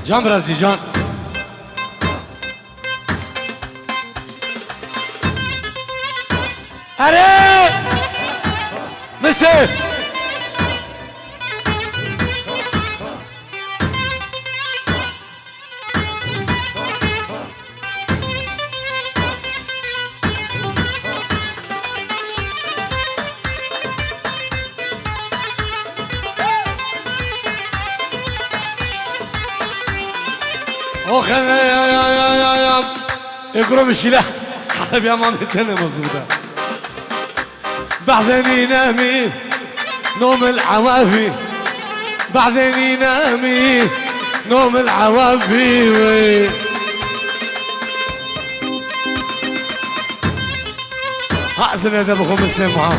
جان برازي جان أري مسك يا يقرب الشلاح حرب يا مامي تاني مظبوطة بعدين ينامي نوم العوافي بعدين ينامي نوم العوافي أحسن هذا بخم السمعة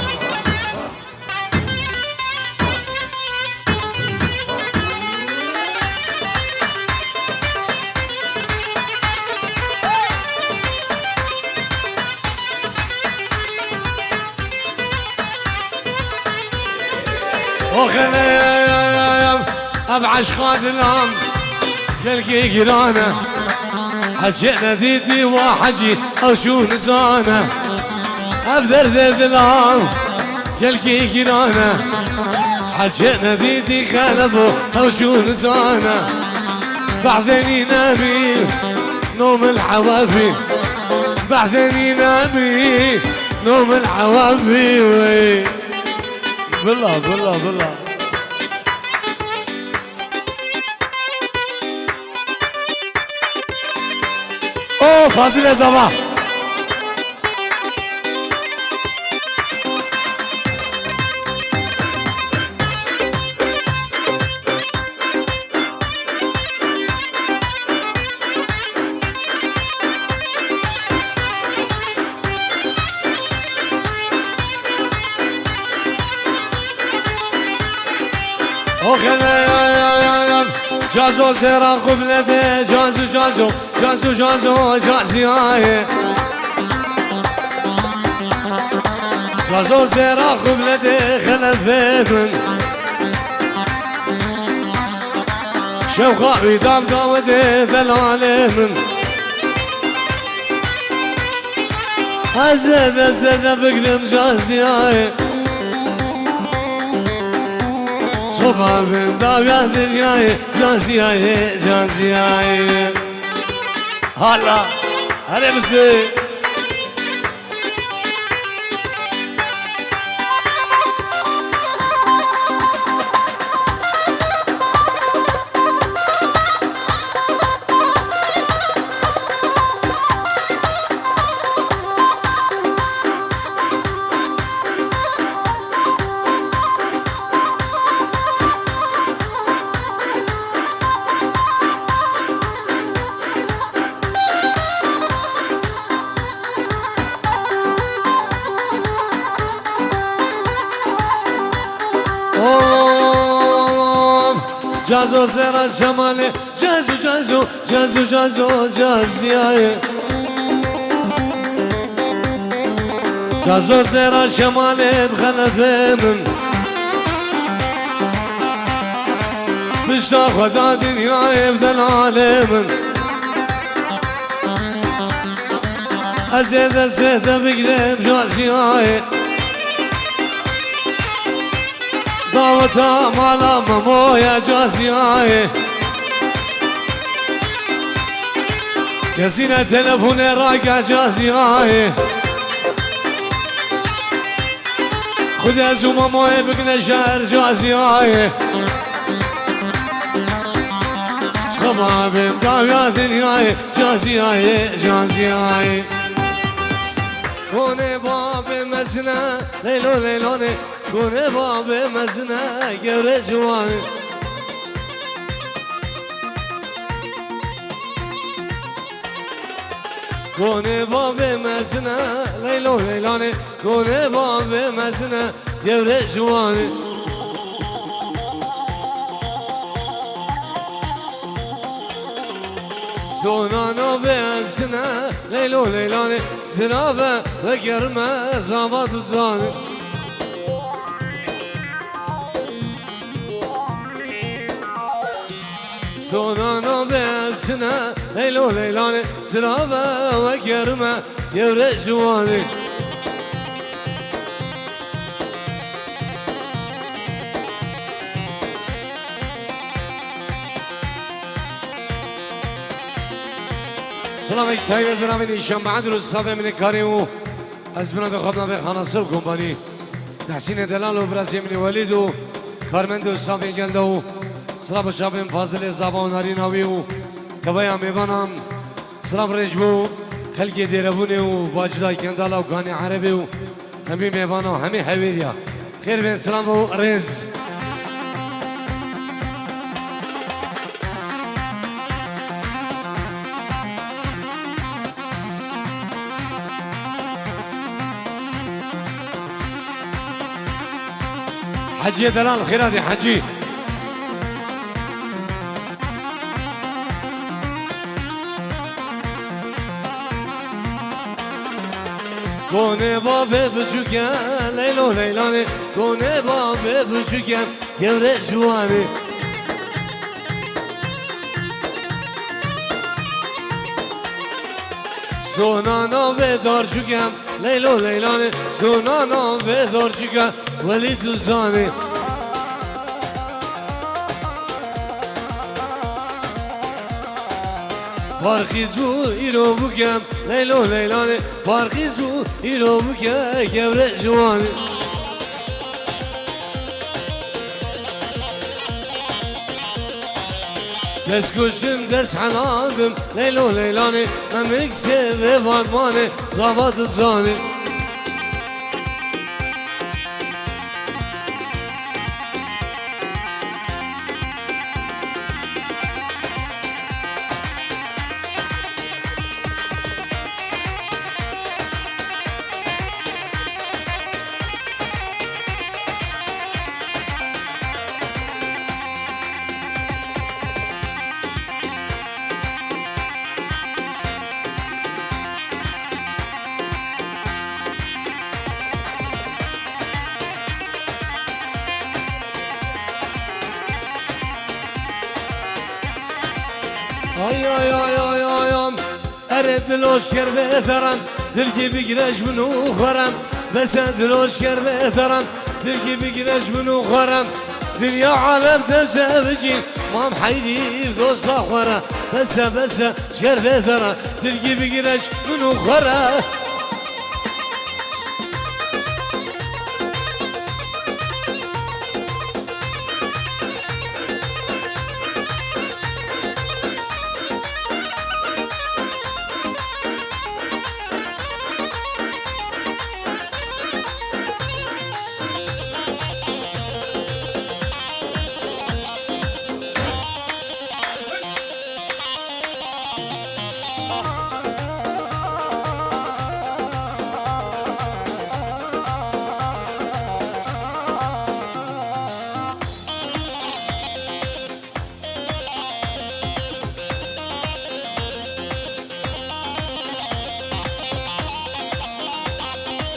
وخليم أبعش خادلام قلقي قرانة حجينا ديدي وحجي أو شو نزانة أبدر ذلام قلقي قرانة حجينا ديدي خلفو أو شو نزانة بعدين ينامي نوم العوافي بعدين ينامي نوم العوافي بالله بالله بالله اوه فاصل يا صباح جازو زيرا قبلته جازو جازو جازو جازو جازياي جازو زيرا قبلته خلفه من شوقا بيدام داوده ذلاله من أزد أزد بقدم جازياي صبح من دابيا دنياي جازياي جازياي هلا هلا بسي جازو زرا جمالي جازو جازو جازو جازو جازياي جازو زرا جمالي بخلفه من بشتا خدا دنياي بدلاله من أزيد أزيد بقلب جازياي دعوتها مالا مامو يا جازياي كسينا تلفوني راقع جازياي خد يا زو مامو بقنا شهر جازياي شخبابي مداويا دنياي جازياي جازياي كوني بابي مسنا ليلو ليلوني كوني بابي مسنا قبر جواني كوني بابي مسنا ليلو ليلوني كوني بابي مسنا قبر جواني ستونانو بيسنا ليلو ليلاني سرابة وكرمة زابط وزاني سونانا بسنا لیلو لیلانه سرابه و گرمه گوره جوانه سلام ایک تایید برامید ایشان بعد روز صافه من کاری و از بنا بخوابنا به خانصر کمپانی تحسین دلال و برازی من ولید و کارمند و صافه گلده و سلام شابیم فاضل زبان ناری ناوی و کبایا میوانم سلام رجبو خلقی دیربونه و باجدای کندالا و گانی عربی و همی میوانا همی حویریا خیر بین سلام و رز حجي دلال خيراتي حجي كوني بابي بجوكان ليلو ليلاني كوني بابي بجوكان يوري جواني سونانا بدار جوكان ليلو ليلاني سونانا بدار جوكان ولي دوزاني پارخیز بو ایرو بکم لیلو لیلانه پارخیز بو ایرو بکم گوره جوانه دست کشتم دست حنادم لیلو لیلانه من مکسه و وادمانه زابات زانه Ay ay ay ay ay ay Eredloş kerbe daran Dil gibi gireş bunu uğaram Besedloş kerbe daran Dil gibi gireş bunu uğaram Dünya alemde sevicin Mam haydi dosta khara Bese kerbe daran Dil gibi gireş bunu uğaram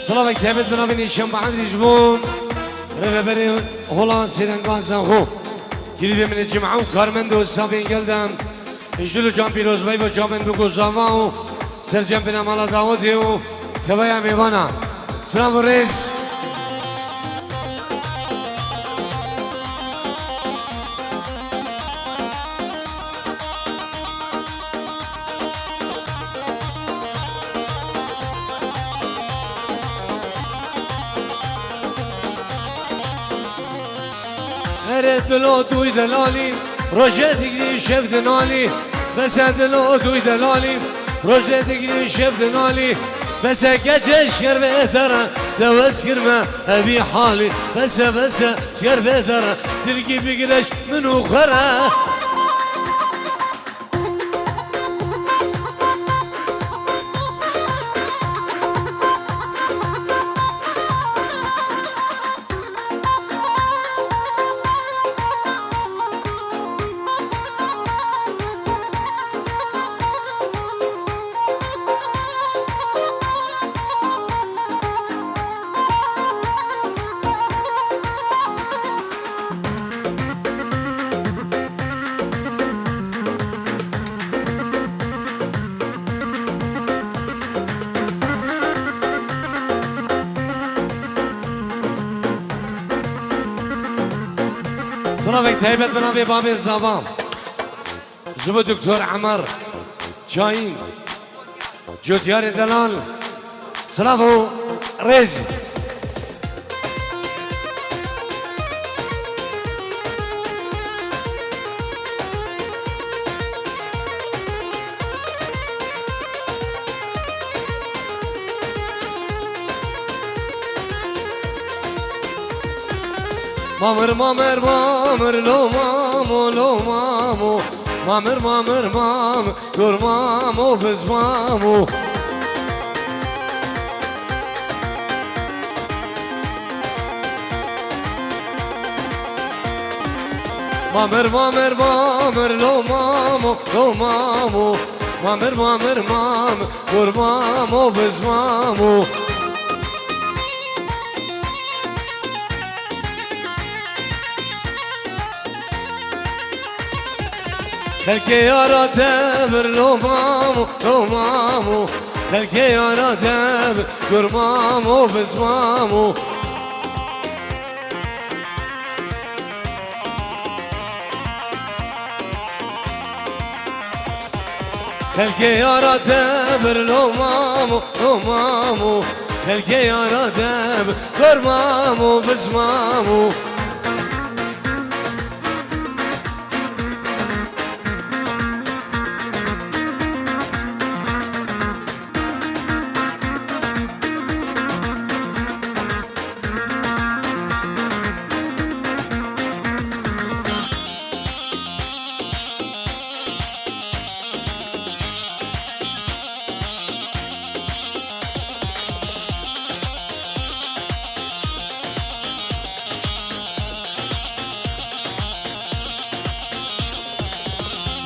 سلامك تابت من أبني الشام بعد رجبون رفبري هولان سيدان قاسان خو كليبي من الجمعة وكارمندو السافين قلدان اجدلو جان بيروز باي و جامن بگو زاواو سر جان بنا مالا داوتي و تبايا ميوانا سلام الرئيس دلو دوی دلالی روشه دیگری شف دنالی بس دلو دوی دلالی روشه دیگری شف دنالی بس گچش کر بهتره دوست کرمه ابی حالی بس کر بهتره دلگی بگیرش منو خره صلافك تهيبت من أبي بابي الزبام جبو دكتور عمر شاهين جو ديار دلال صلافو ريز مامر مامر مامر لو مامو لو مامو مامر مامر مام دور مامو بز مامو مامر مامر مامر لو مامو لو مامو مامر مامر مام دور مامو بز مامو خلقي يا تبر لو مامو لو مامو خلقي يا تبر دور مامو بز مامو خلقي يا تبر لو مامو لو مامو خلقي يا تبر دور مامو بز مامو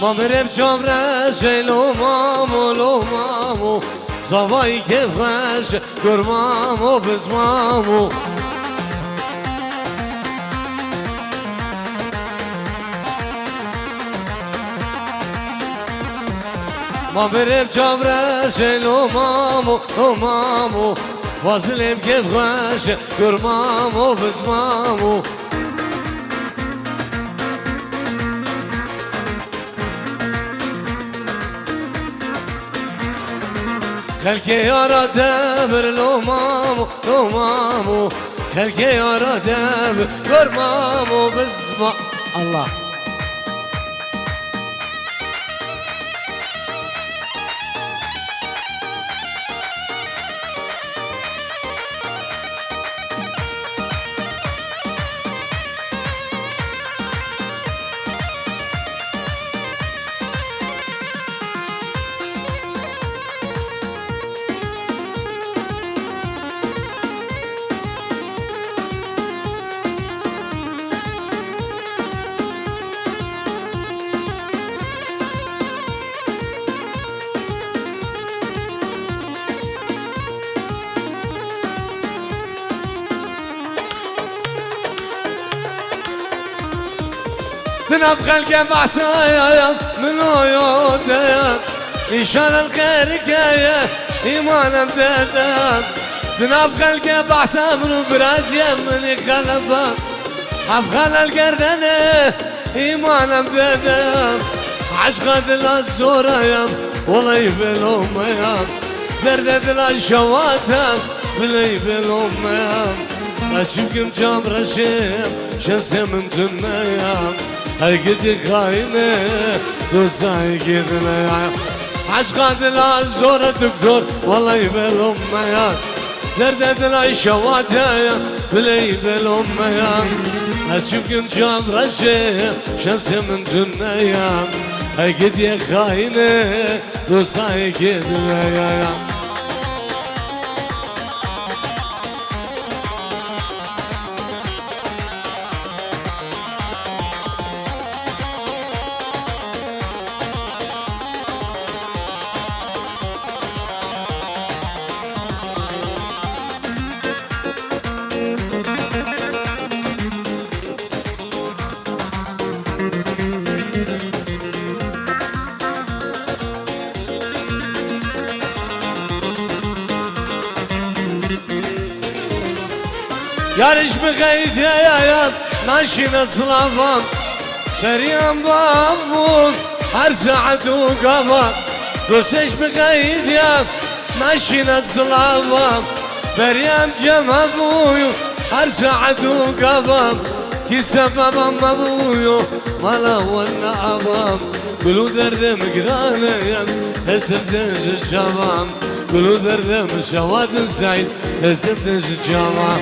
مامرم چامرش لو مامو لو مامو زوایی که خوش دور مامو بز مامو مامرم چامرش لو مامو لو مامو فاضلم که خوش دور مامو بز مامو خلقي يا دبر لو مامو لو مامو خلقي يا دبر دور مامو بزما الله دنب خلقه بعصايا من عيودها إن شاء الله الخير كايا إيمانا بدادا دنب خلقه بعصا من برازيا من خلفا أبخل القردنة إيمانا بدادا عشقا دل الزورا والله يبلهم يام درد دل الشواتا بلا يبلهم يام أشوفكم جام رشيم شنسي من دنيا هاي قد خاينة دوستاي قدنا عشقا دل زورة دكتور والله يبل أميان درد دل شواتها بلا يبل أميان أشوفكم جام رشيم شنسي من دنيا هاي قد خاينة دوستاي قدنا yarış mı kaydı yayan naşine slavam Beriyam babun her saat uqava Doseş mi kaydı yayan naşine slavam Beriyam cemabuyu her saat uqava Ki sebebam mabuyu mala ve na'avam Gulu derdim graneyem hesepten şavam Gulu derdim şavadın sayın hesepten şavam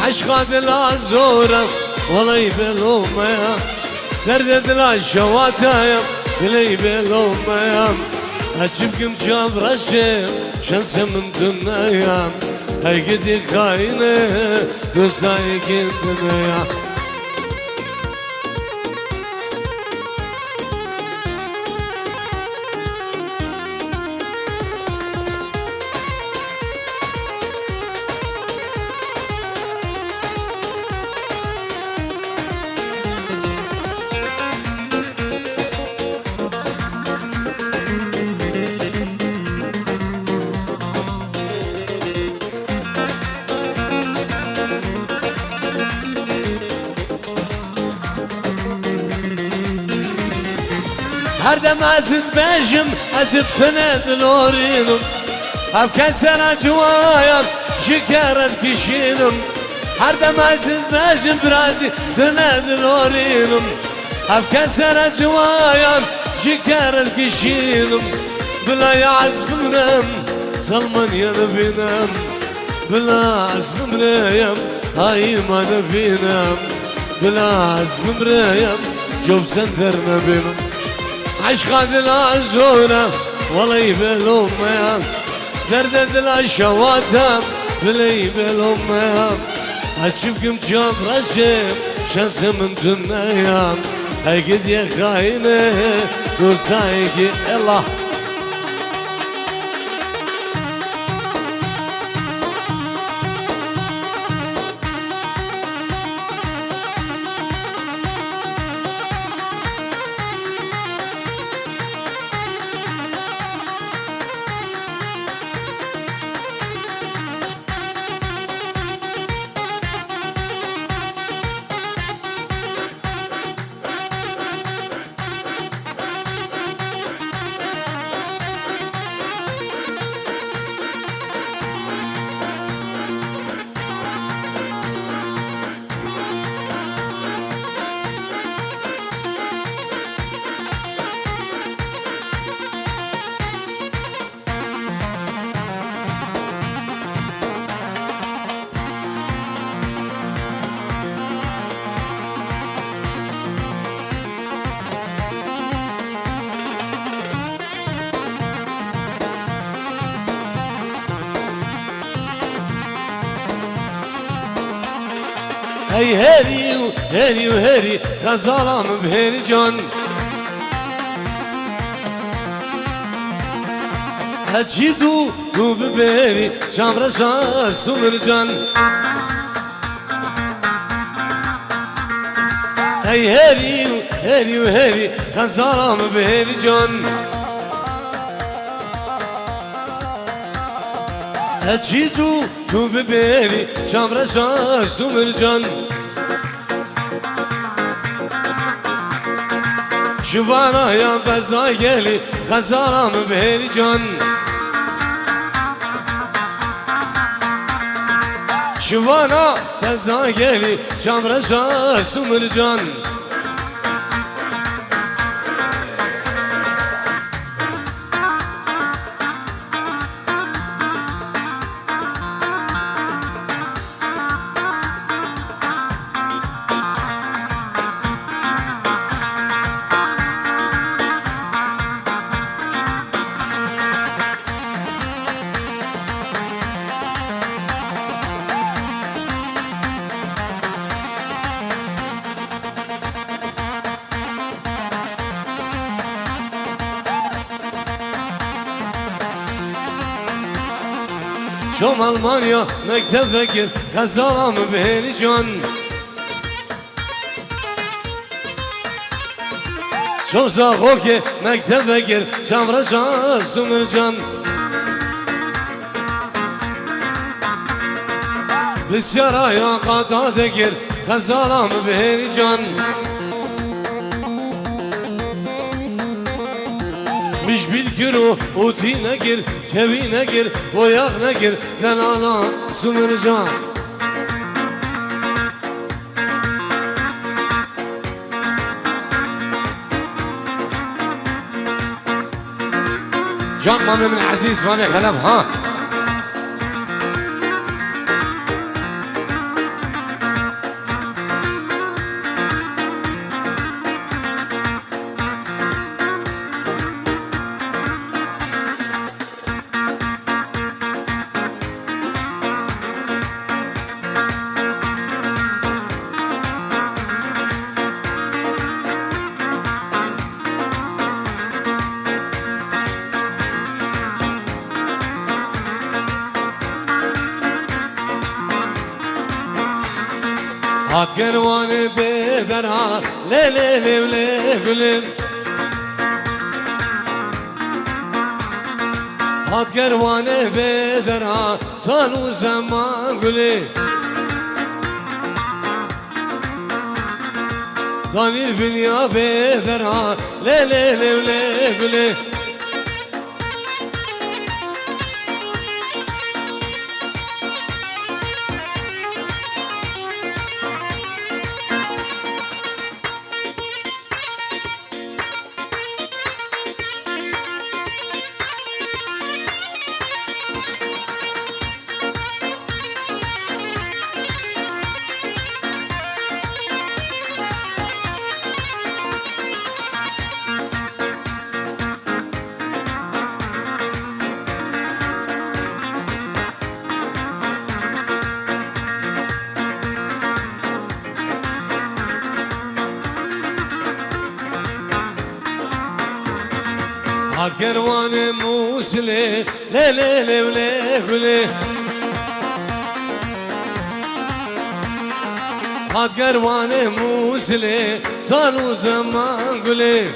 Aşka dila zorem vallahi belomeyem Derde dila şavatayem bileyi belomeyem Açıp güm çabraşem şansımın dünneyem Hey gidi kayne dostayı kendine Her dem azid bejim azib tine dilorinum Ev kesera cuvayan jikeret kişinum Her dem azid bejim brazi tine dilorinum Ev kesera cuvayan jikeret kişinum Bila yazmimrem salman yanı binem Bila azmimrem haymanı binem Bila azmimrem job senterine binem Aşka dila zora vallahi belomeyam Derde dila şavatam bileyi belomeyam Açıp güm çabraşem şansımın dünneyam Hey gidiye kayne dostayı ki Allah Hey heri kazalam bheri can Hacidu tu biberi şamra şastumur can Hey heri kazalam bheri can Hacidu tu biberi şamra şastumur can Şivana ya beza geli kazalam bheri can Şivana beza geli şamra şastumur can Şom Almanya mektebe gir kazalam bheri can Şom Zahoke mektebe gir şamra şastumur can بسیارا یا قادا دگر خزالام بهری جان مش بالكرو وتي نقر كبي نقر وياخ نقر دلالا سمرجان جان مامي من عزيز مامي خلف ها هات كروان بدرها ليلي ليلي قلم هات كروان بدرها صاروا زمان قلم داني البنيا بدرها ليلي ليلي قلم هات كروان موسلي ليلي ليلي قلي هات كروان موسلي صاروا زمان قلي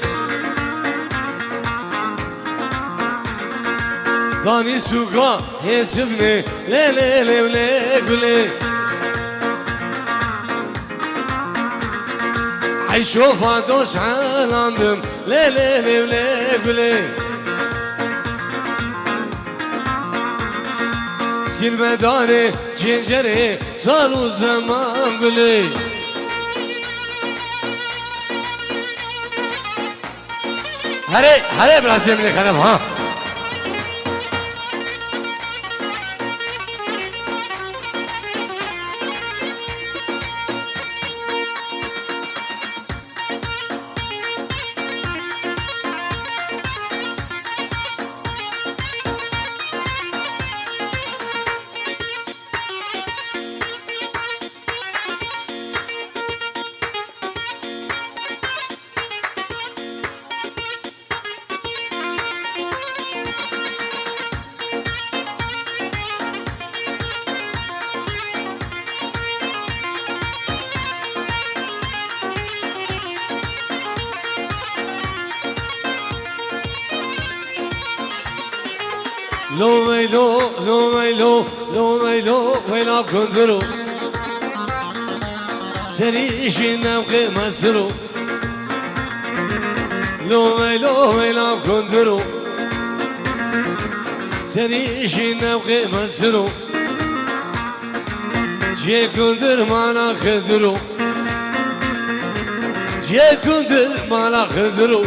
داني سوقا يسفني ليلي ليلي قلي عيشو فادوش عالاندم ليلي ليلي قلي سكين مداري جنجري صاروا زمان قلي هري هري براسي مني خلف ها لو ميلو لو ميلو لو ميلو ويلا كندرو سريشي نبقي مسرو لو ميلو ويلا كندرو سريشي نبقي مسرو جي كندر مالا خدرو جي كندر مالا خدرو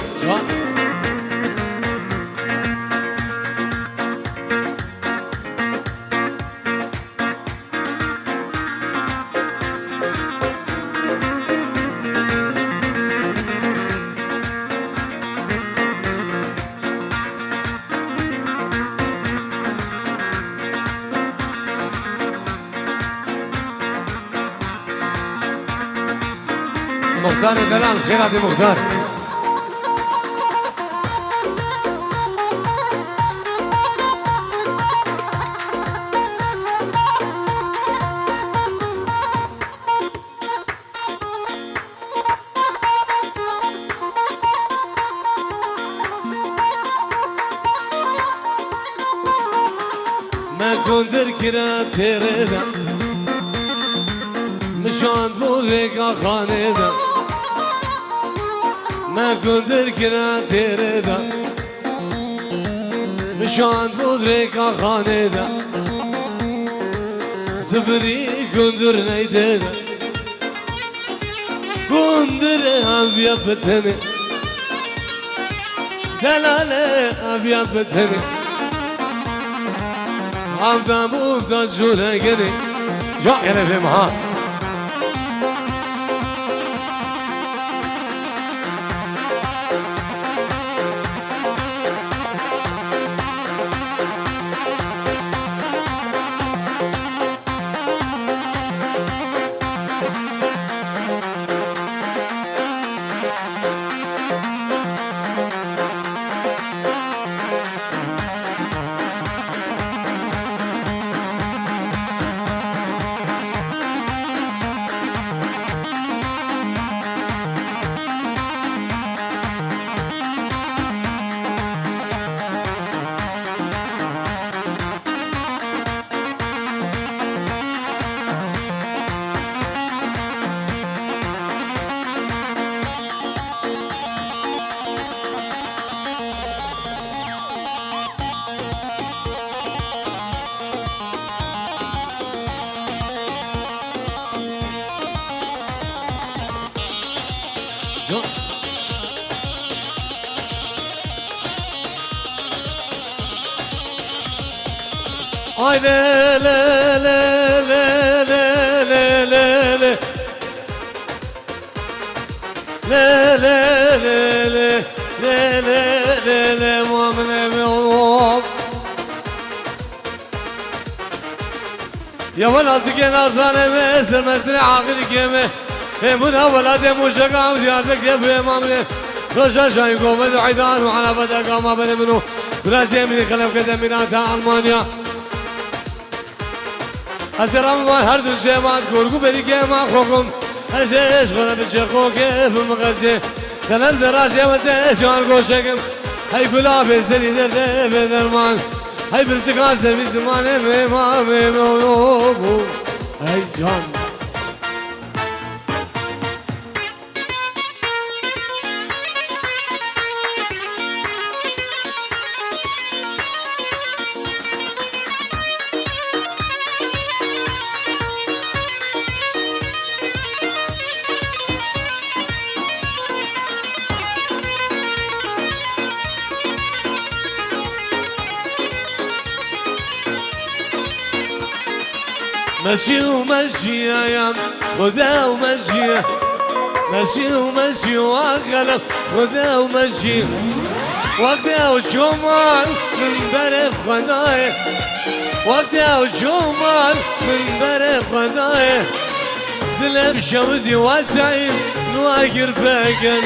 مختار دلال خير عبد مختار ما كندر كرا تردا نشان بودك خاندا ما كندر كنا تيردا نشان بودك خاندا سفري كندر نيددا كندر أبيا بتني دلالة أبيا بتني عبدا بودا زولا جني جا يلا في مها Ay le le le le le le le le le le le le le le le le muamele muam Ya wala ziken azane mesel mesle aqil keme من أولاد مشجع وديارك يا إمامنا رجع جاي قوم عيدان وعلى بدك ما بين منه بلا شيء من خلف كذا من ألمانيا أسرام ما هرد الشيمات كوركو بديك ما خوكم أشيش غنا بتشخو كيف المغشي خلال دراسة وسيش واركو شكم هاي بلا في سري درد في درمان هاي بالسقاسة في زمان ما مولوبو هاي جان ماشي وماشي يا يام خذا وماشي ماشي وماشي وغلب خذا وماشي وقتها وشمال من برف خداي وقتها وشمال من برف خداي دلم شودي واسعين نواقر باقن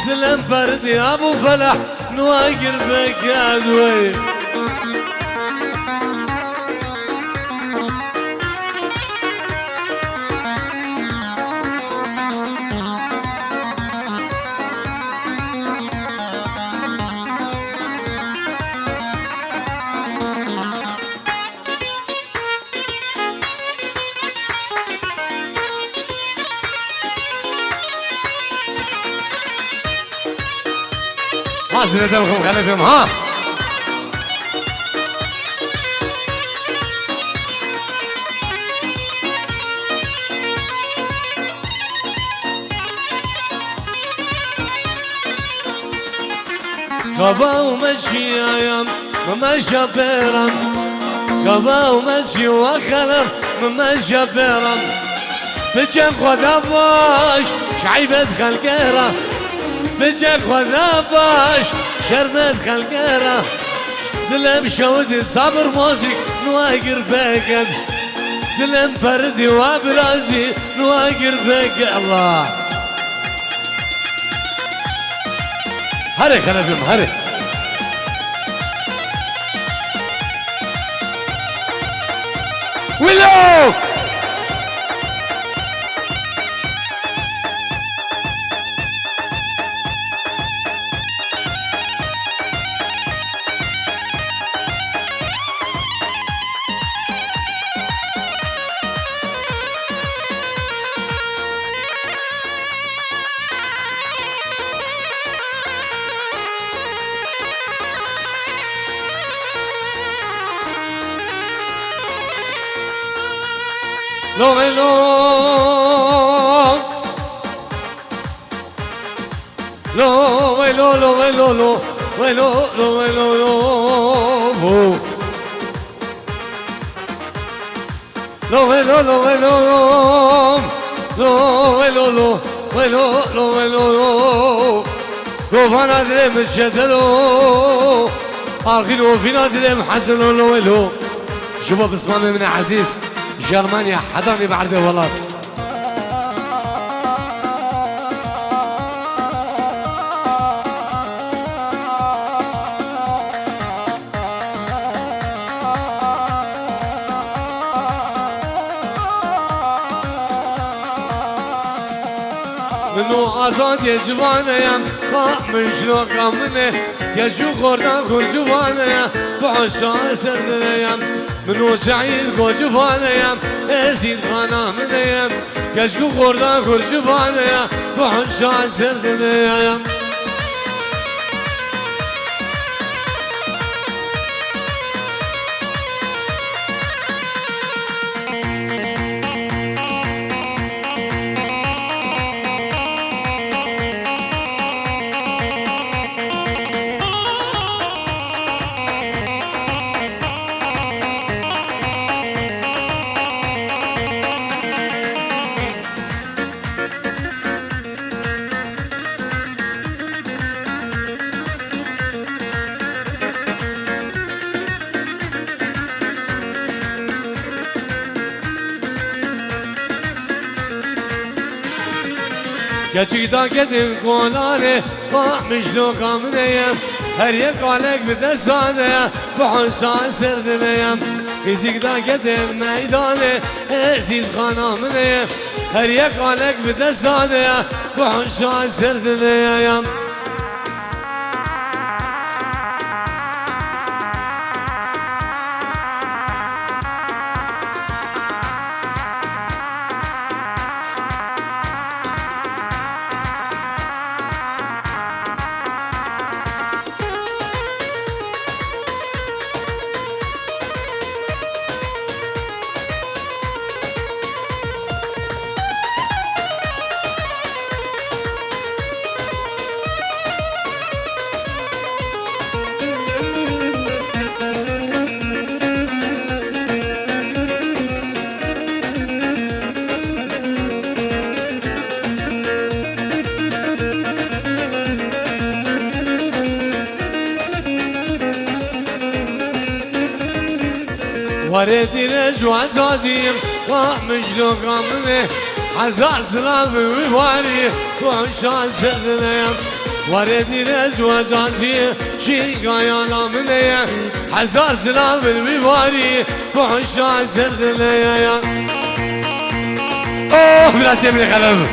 دلم بردي ابو فلح نواقر باقن وي حاصل لكم خلفهم ها قضا ومشي ايام ومشى بيرم قضا ومشي وخلف ومشى بيرم بجم خدا باش شعيبة خلقيره بجك وذا باش شرمت خلقيره دلم شودي صبر موسيق نواقر باقد دلم فردي وابرازي نواقر باقد الله هري خلفهم هري ولو لو ويلو لو ويلو لو ويلو لو ويلو لو ويلو لو ويلو لو ويلو لو ويلو لو ويلو لو ويلو قوفانا دلم الشدلو آخر وفينا دلم حسن لو ويلو شوفوا بسمامي من عزيز جرمانيا حضرني بعد والله منو آزاد یه جوانیم من شلو قامنه یه جو خوردن کن جوانیم بعشا سردنیم منو سعید کن جوانیم ازید خانه منیم یه جو خوردن کن جوانیم بعشا سردنیم Gerçekten gidin kolane Kalkmış lokamdayım Her yer kalek bir de sade Bu hanşan sırdınayım Gerçekten gidin meydane Ezil kanamdayım Her yer kalek bir de sade Bu hanşan sırdınayım وردين جوازازيم ومش لقمني حزار سلام وواري وعشان سردنيم وردين جوازازيم شي قايانا مني حزار سلام وواري وعشان سردنيم اوه بلاس يمني قلب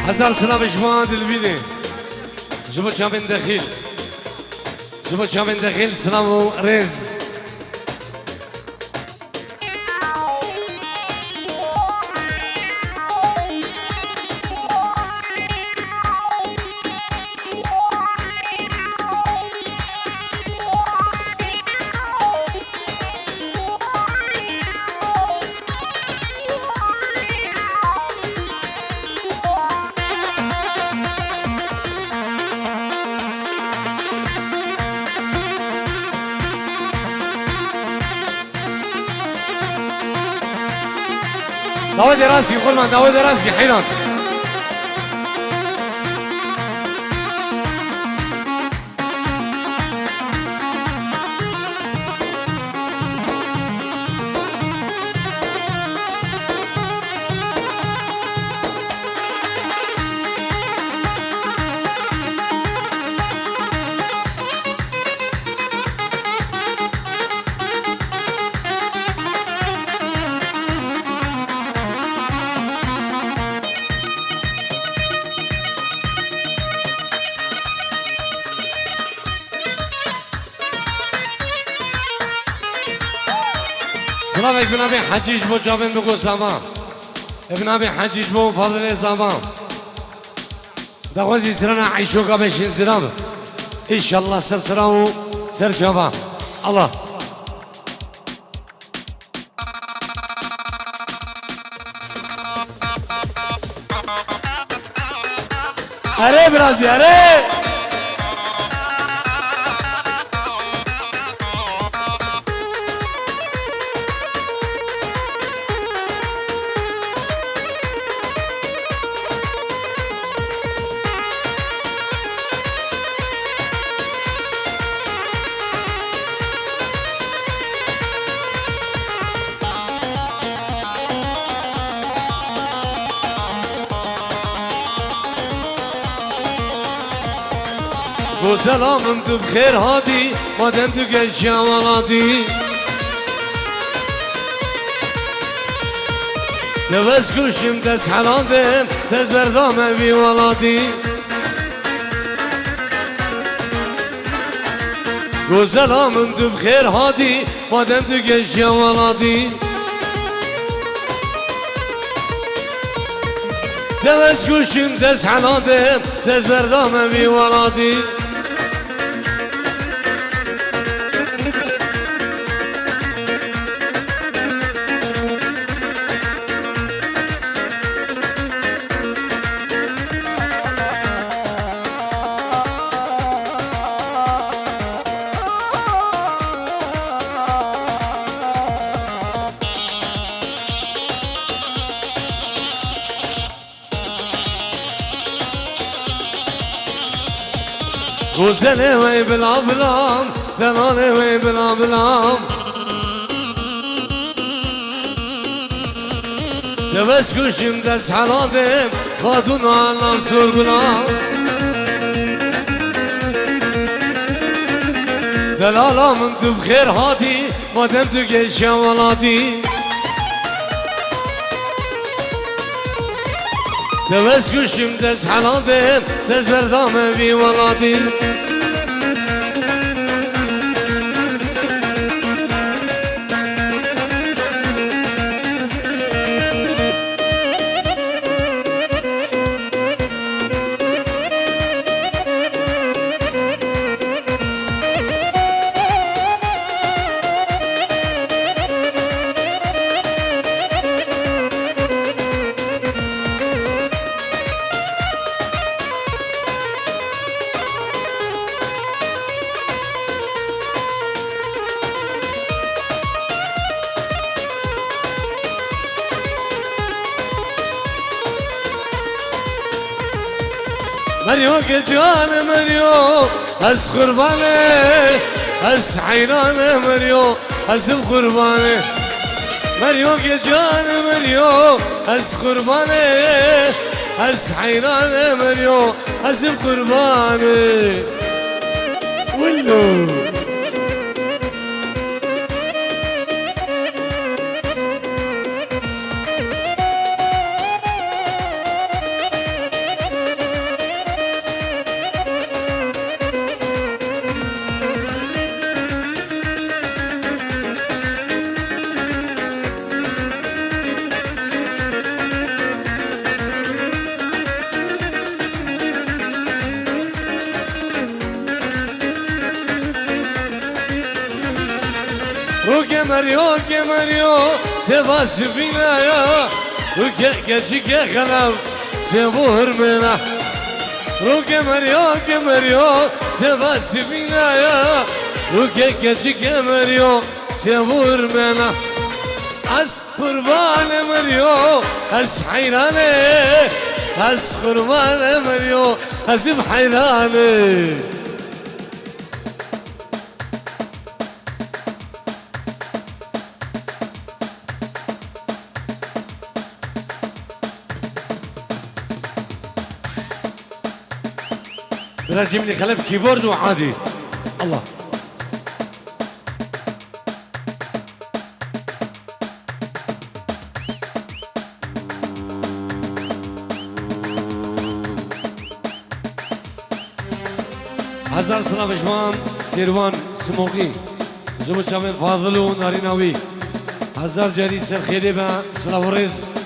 حزار سلام جواد الفيدي جبت شامن دخيل جبت شامن دخيل سلام رز داود راسي كل من داود راسي حيران سلام ابن ابي حجيج بو جابن بگو سلام ابن ابي حجيج بو فضل سلام دغوزي سرنا عيشو قبش سلام إنشالله سرسراو سرشافا الله أري برازي أري و سلامم تو بخیر هادی مادم تو گل ولادی دوست کشم دست حلادم دست بردام بی ولادی و سلامم تو بخیر هادی مادم تو گل ولادی دوست کشم دست حلادم دست بردام بی ولادی وزني وي بلا بلام دلالي وي بلا بلام دوست کشم دست حلادم خاتون علم سر بلام دلالا من تو بخیر هادی مادم تو گل ولادی دوست کشم دست حلادم دست بردام بی ولادی مريو كجان مريو هز قرباني هز حيران مريو هز القرباني مريو كجان مريو هز قرباني هز حيران مريو هز القرباني ولو که مریو سواس بینایا رو که گچی که خلم سوور منا رو که مریو سواس بینایا رو که گچی که مریو سوور منا از قربان مریو از حیرانه از قربان مریو از حیرانه لازم لي خلف كيبورد وعادي الله هزار سلام بجوان سيروان سموغي زوج شامن فاضل وناريناوي هزار جري سر خيدبا سلاوريز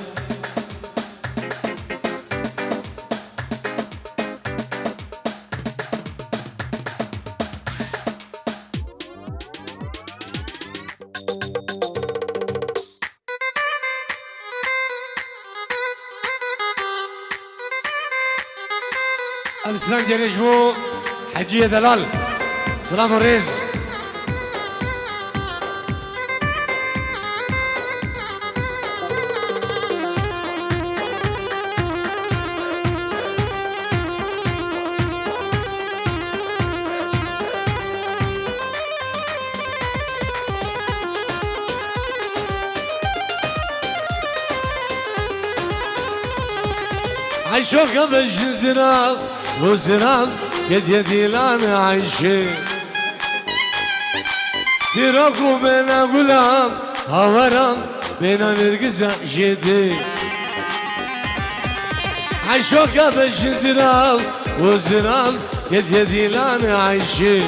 السلام جريش بو حجية دلال سلام الريز عيشوك قبل زراب وزراب يدي لانا عيشي تيروكو بينا غلام هاورام بينا نرقزا جدي عيشوك قبل زراب وزراب يدي لانا عيشي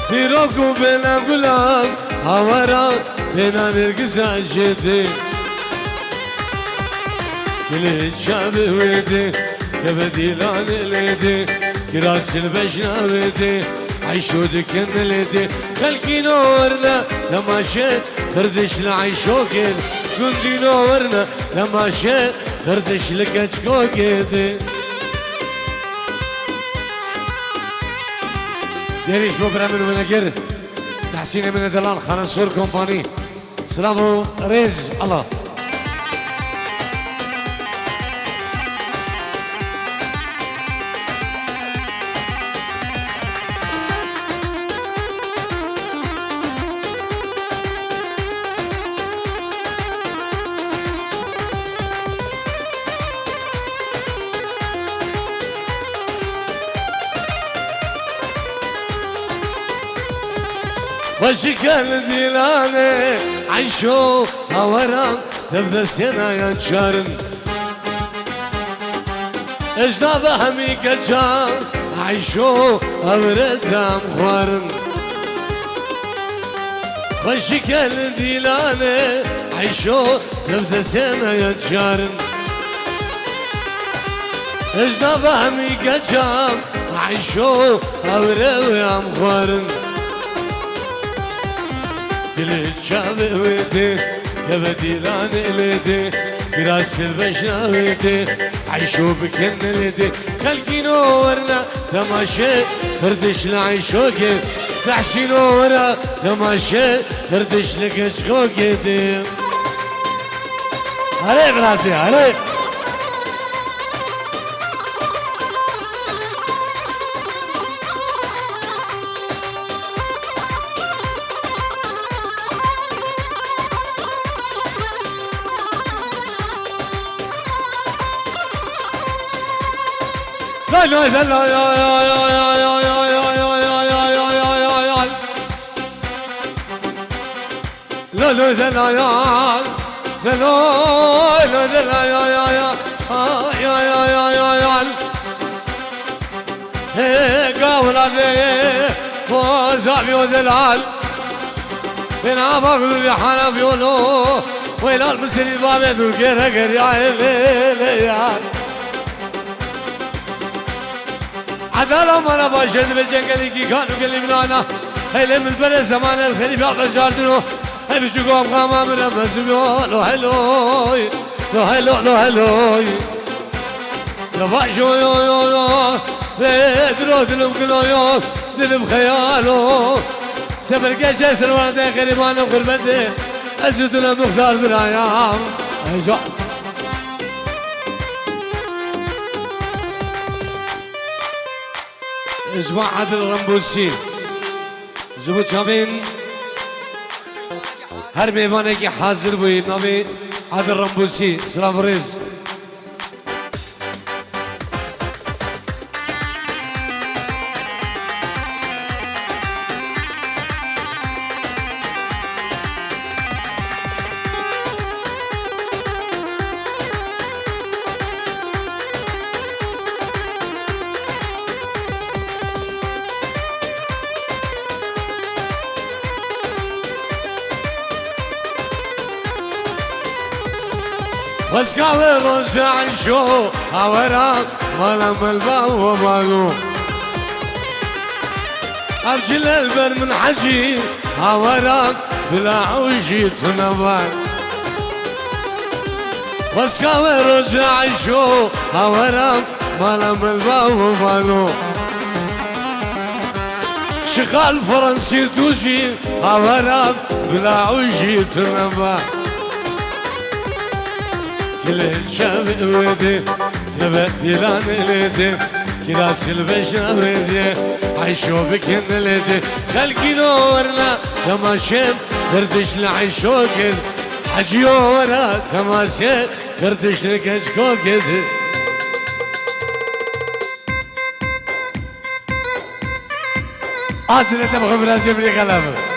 تيروكو بينا غلام هاورام بينا نرقزا جدي كل شاب ودي كبدي لان ليدي كراس البشنا ودي عيشو دكن ليدي خلقي نورنا تماشى خردش لعيشوكين قندي نورنا تماشى خردش لكتشكوكيدي ديريش بكرة من منكر تحسين من دلال خنصور كومباني سلامو ريز الله وشكل ديلاني عيشو هورام تبدا سينا ينشارن اجدا بهمي كجام عيشو هوردام خوارن وشكل ديلاني عيشو تبدا سينا ينشارن اجدا بهمي كجام عيشو هوردام خوارن كل شاب ودي كبدي لان لدي كراس البشنا ودي عيشو بكن لدي خلقي نورنا تماشى خردش لعيشوكي تحسي نورا تماشى خردش لكشكوكي دي عليك راسي عليك لا لا لا لا يا يا يا يا يا يا يا يا يا يا يا يا لا لا لا لا يا لا لا لا لا يا يا يا يا يا يا يا يا هي قاولا ذي وزعبي ودلال بين عباق الريحانة بيولو ويلال مسيري بابي دوكيرا قريا يا عدالة مانا باشد بجنگلی کی کانو گلی منانا هیله من بره زمان الخیلی بیاقل جاردنو هی بشو قام قاما مرم بسیبیو لو هلوی لو هلو لو هلوی لو باشو یو یو یو بدرو دلم کلو یو دلم خیالو سفر کشه سروانده غریبانم قربنده ازو دلم مختار برایم ایجا اسمع عادل رمبوسی زبو چابین هر میوانه که حاضر بوید نامی عادل رمبوسی سلام ریز واسقاوي رجع نشو هورا مالا ملبا وبالو ارجل البر من حجي هورا بلا عوجي تنبال واسقاوي رجع نشو هورا مالا بالباب وفانو شغال فرنسي دوجي هوراب بلا عوجي تنبا كل الشاب ودي تبدلان لدي كلاس البشر ودي عيشو بكن لدي خلقينو ورنا تماشيم كردش لعيشو كد حجيو ورنا تماشيم كردش لكشكو كد أصل أنت بخبر راسي بلي خلافه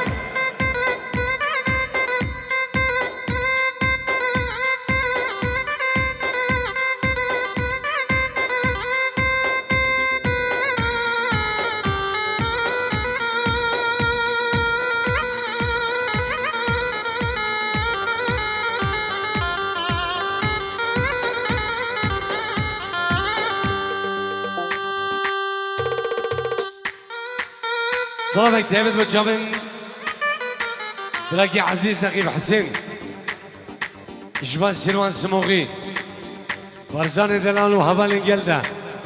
صلاتك تهبت بتشابن بلاقي عزيز نقيب حسين جبان سيروان سموغي برزان دلالو هبالين جلده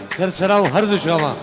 سرسراو هردو شغلا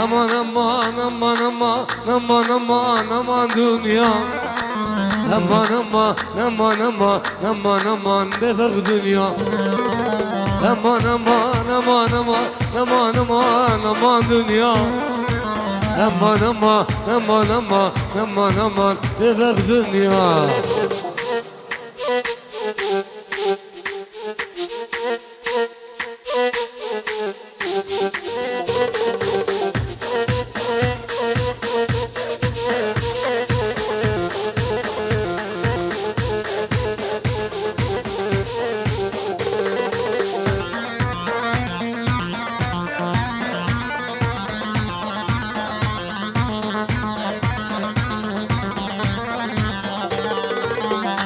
aman aman aman aman aman aman aman dünya aman aman aman aman aman aman bebek dünya aman aman aman aman aman aman aman dünya aman aman aman aman aman aman bebek dünya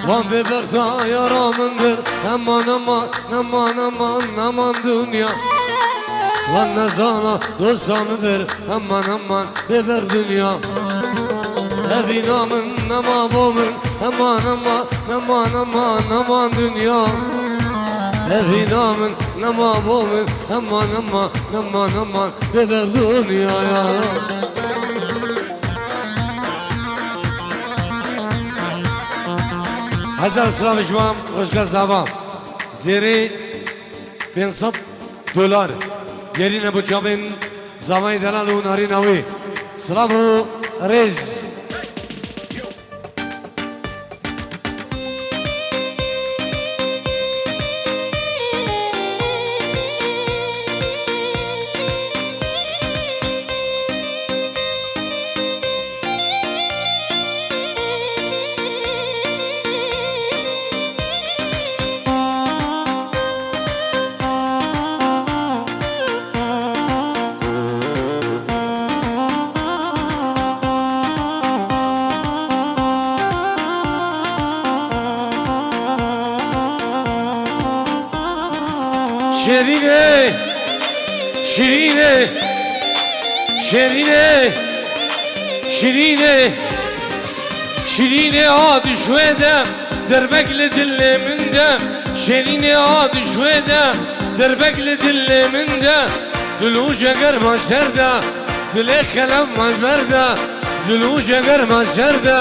Van bebek da yaramındır aman aman aman aman aman dünya Van nezana dostanıdır aman aman bebek dünya Evin amın aman bomun aman aman aman aman aman dünya Evin amın aman bomun aman aman aman aman bebek dünya ya هزار سلام جوام خوشگل زبان زیری 500 دلار گری نبود جابین زمانی دلال و ناری نوی سلام و ریز Şerine, Şirine, Şerine, Şirine, Şirine a düşvedem, derbekli dilliminde, Şerine a düşvedem, derbekli dilliminde, Dülüce germez serde, dile kelem mazberde, Dülüce germez serde,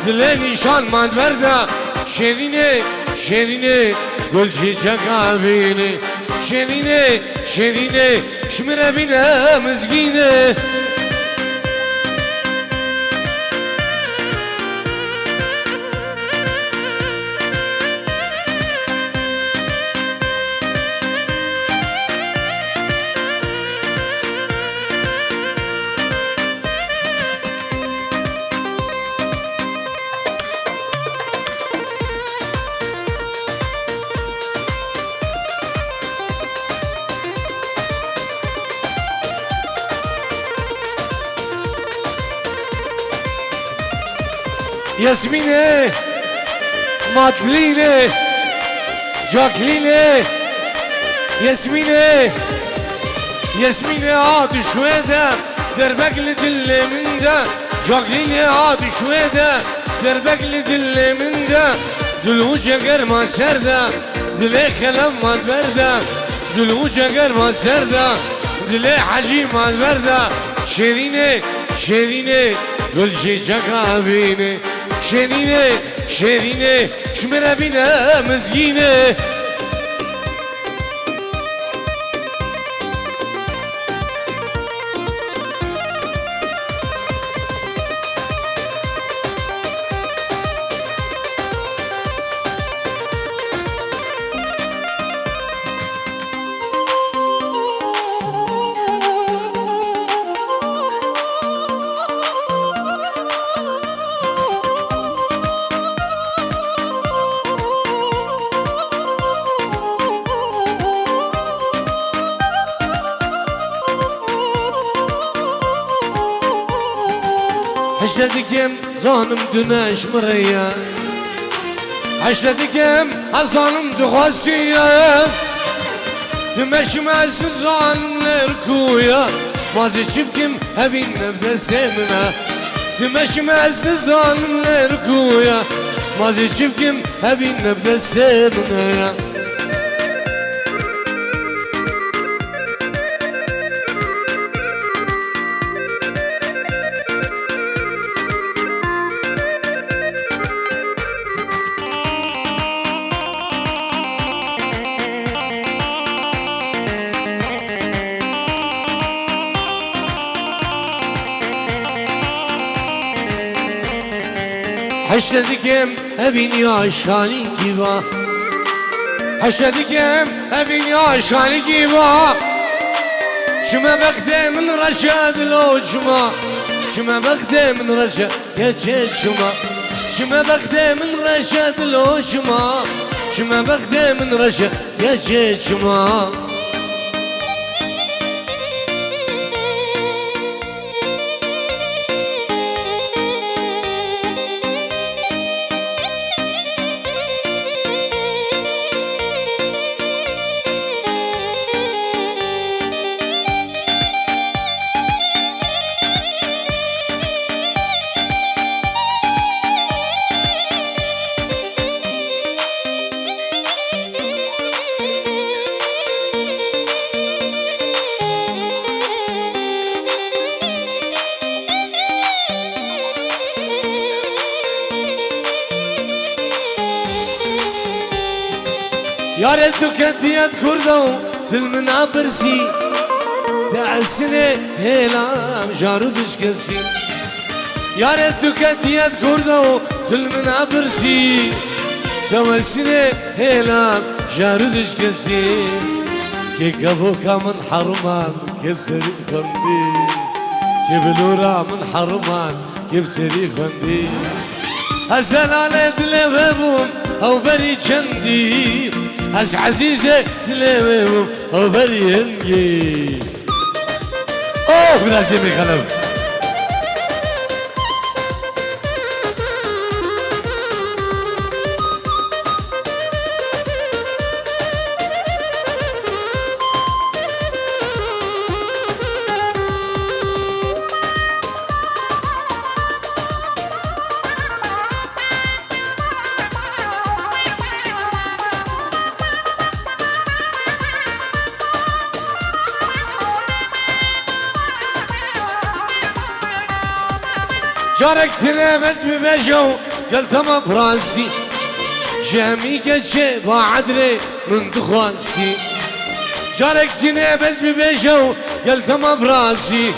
dile nişan mazberde, Şerine, Şerine, gül çiçek abini, Şerine, Şerine, şmire bile mizgine ياسمينة مادلينة جاكلينة ياسمينة ياسمينة عاد شويدة دربك لدل من ده جاكلينة عاد شويدة دربك لدل من ده دلوجة قرما سردة دلي خلم ما تبردة دلوجة قرما سردة دلي حجي ما تبردة شيرينة شيرينه گل شیچکا بینه شیرینه شیرینه شمره بینه مزگینه حشتدكم ظالم دناش مريا حشتدكم ظالم دخاسيا دمش ماس ظالم لركويا مازي تشبكم هبين نبدسمنا دمش ماس ظالم لركويا مازي تشبكم هبين نبدسمنا حشتدكم هبين يا شالي كيبا حشتدكم هبين يا شالي كيبا شما بخده من رشاد لو شما بخده من رشاد يا شما بخده من رشاد لو شما بخده من رشاد يا شما يارد دكتيات كردو تلمنا برسي تعسني هلام جارو دشكسي يارد دكتيات كردو تلمنا برسي تعسني هلام جارو دشكسي كي قبوكا من حرمان كيف سري خندي كبلورا من حرمان كيف سري خندي هزلالة دلبهم أو بري چندي از عزیزه دلم او برینگی اوه برازی میکنم جارك تلبس ببجو قلت ما براسي جامي كتشي بعدري من دخواسي جارك تلبس ببجو قلت ما براسي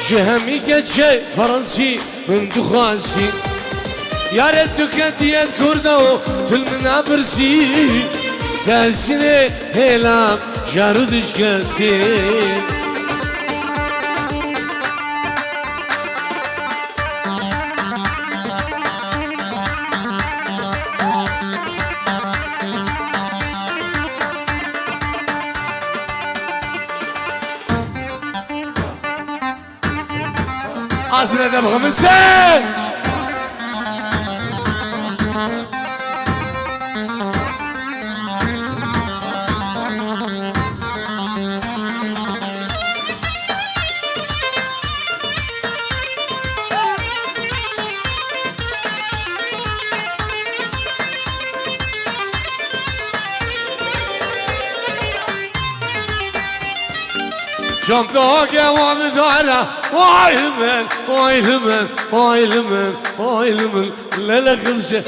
جامي كتشي فرنسي من دخواسي يا ريت كتيت كردو كل منابرسي تاسني هلام جاردش كاسي عزنا دم غمسان شام داگه و بداره وایلمن وایلمن وایلمن وایلمن للا خمسه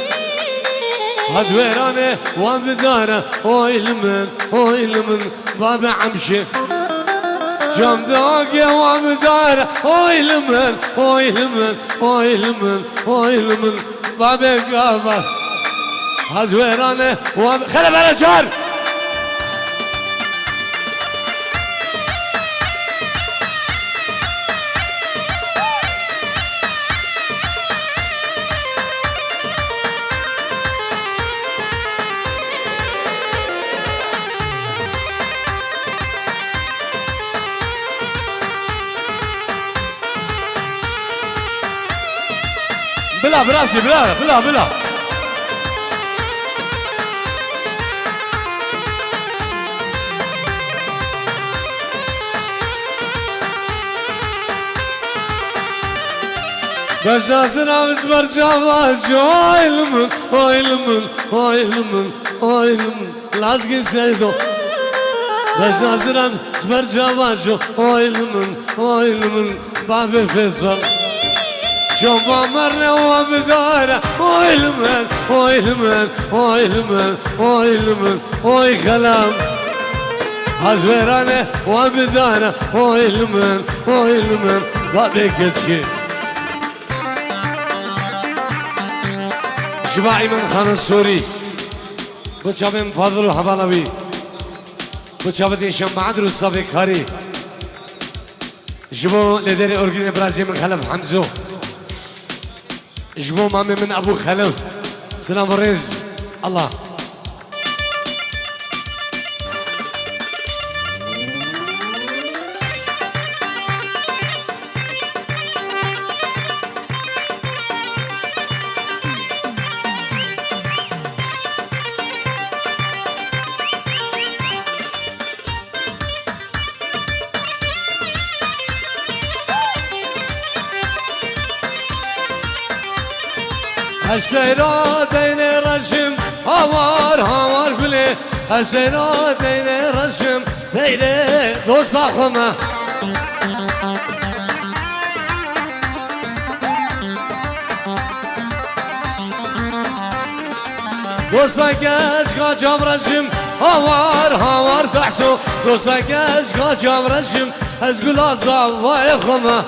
هدويرانه و بداره وایلمن وایلمن باب عمشه شام داگه و بداره وایلمن وایلمن وایلمن وایلمن باب قابه هدويرانه و خلا بلا جار بلا براسي بلا بلا بلا باش نازنا مش برجع جايلمن هايلمن هايلمن هايلمن لازقين سيدو باش نازنا مش برجع هايلمن هايلمن باب فيصل شوفا مرنا وبداره ويلمن ويلمن ويلمن ويلمن وي كلام هالفيرانه وبداره ويلمن ويلمن بابي كتكي شباعي من خان السوري بچابم فاضل حوالوي بچابتي شمعد روسابي كاري جبو لدري اورجين برازيل من خلف حمزو جبو مامي من ابو خلف سلام ورز الله هشتيرا ديني رشم هوار هوار بلي هشتيرا ديني رشم ديني دوسا خمه دوسا كشكا جام رشم هوار هوار تحسو دوسا كشكا جام رشم ازقل اصاب واي خمه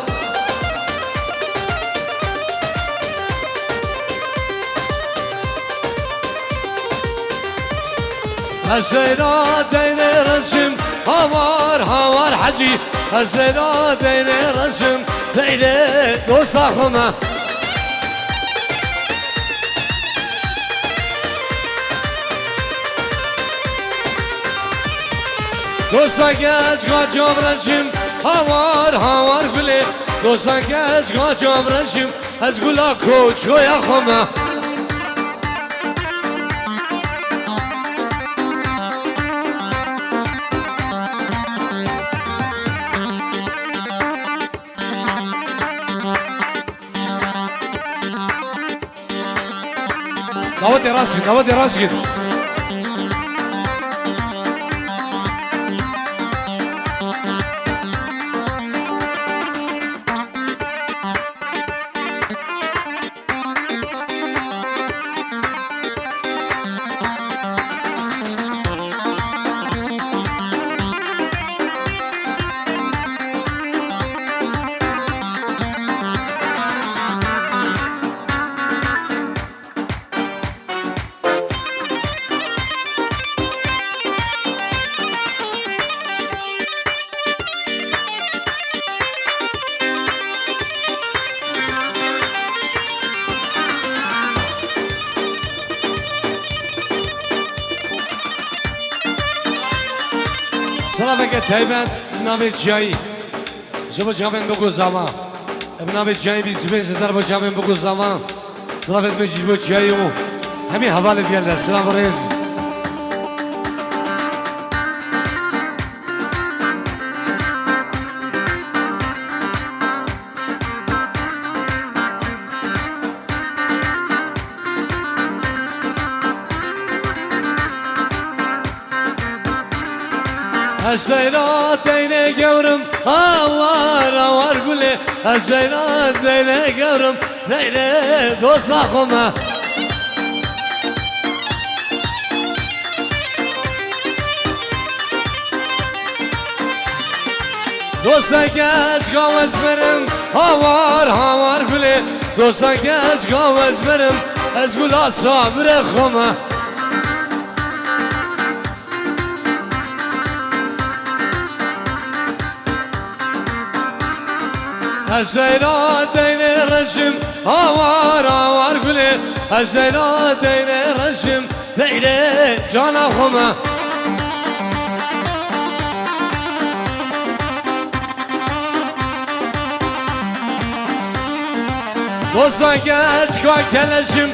هالسيرا ديني رسم هوار هوار حجي هالسيرا ديني رسم ديني دوسا خمه دوستا كشكا جام رسم هوار هوار بلي دوستا كشكا جام رسم ازقل كوچو يا خمه داودي راسك داودي راسك سلامك تايبان بنابي جاي جبو جامن بگو زمان بنابي جاي 25,000 با جامن بگو زمان سلامت مجيش بو جاي و همي حواله ديال سلام ورز اشتيرات ديني قورم اوار قولي اشتيرات ديني قورم ديني دوست خمه دوستان که از گاوز برم هاوار گله دوستان که از گاوز برم از گل صابر خمه از لیرات دین رشم هاوار گله از لیرات دین رشم دیره جانا خمه دوستان که اشکای کلشم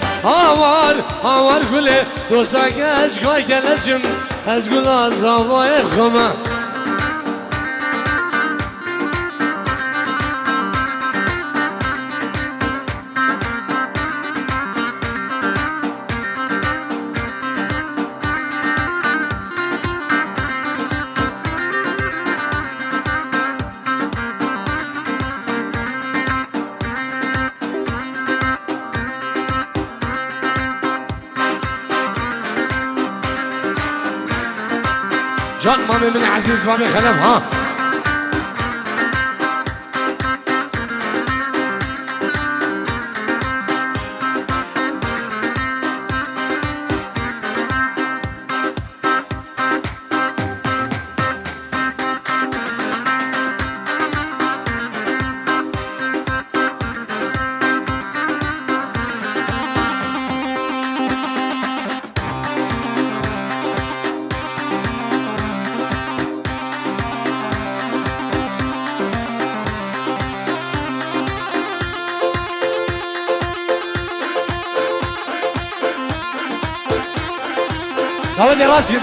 هاوار گله دوستان که اشکای کلشم از گل آزاوای خمه جان مامي من عزيز مامي خلف ها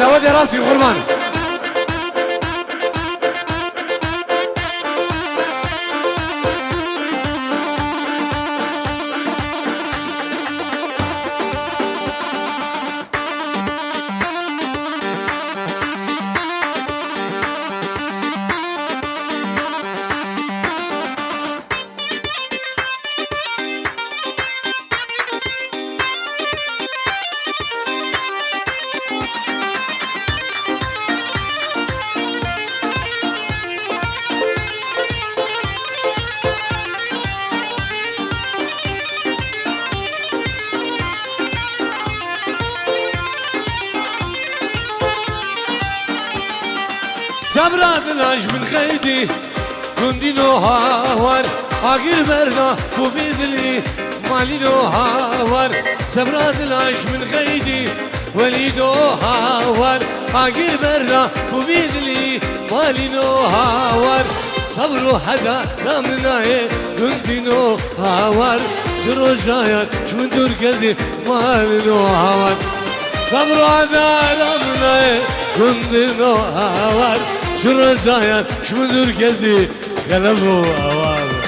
داودي راسي غرمان صبرات العيش من خيدي كندينو هاور عقل برنا وبيدلي مالينو هاور صبرات العيش من خيدي وليدو هاور عقل برنا وبيدلي مالينو هاور صبرو حدا رامناي كندينو هاور شرو جاير شمن دور قلبي مالينو هاور صبرو حدا رامناي كندينو هاور شو رزايا شو مدور قلبي قلبه أوار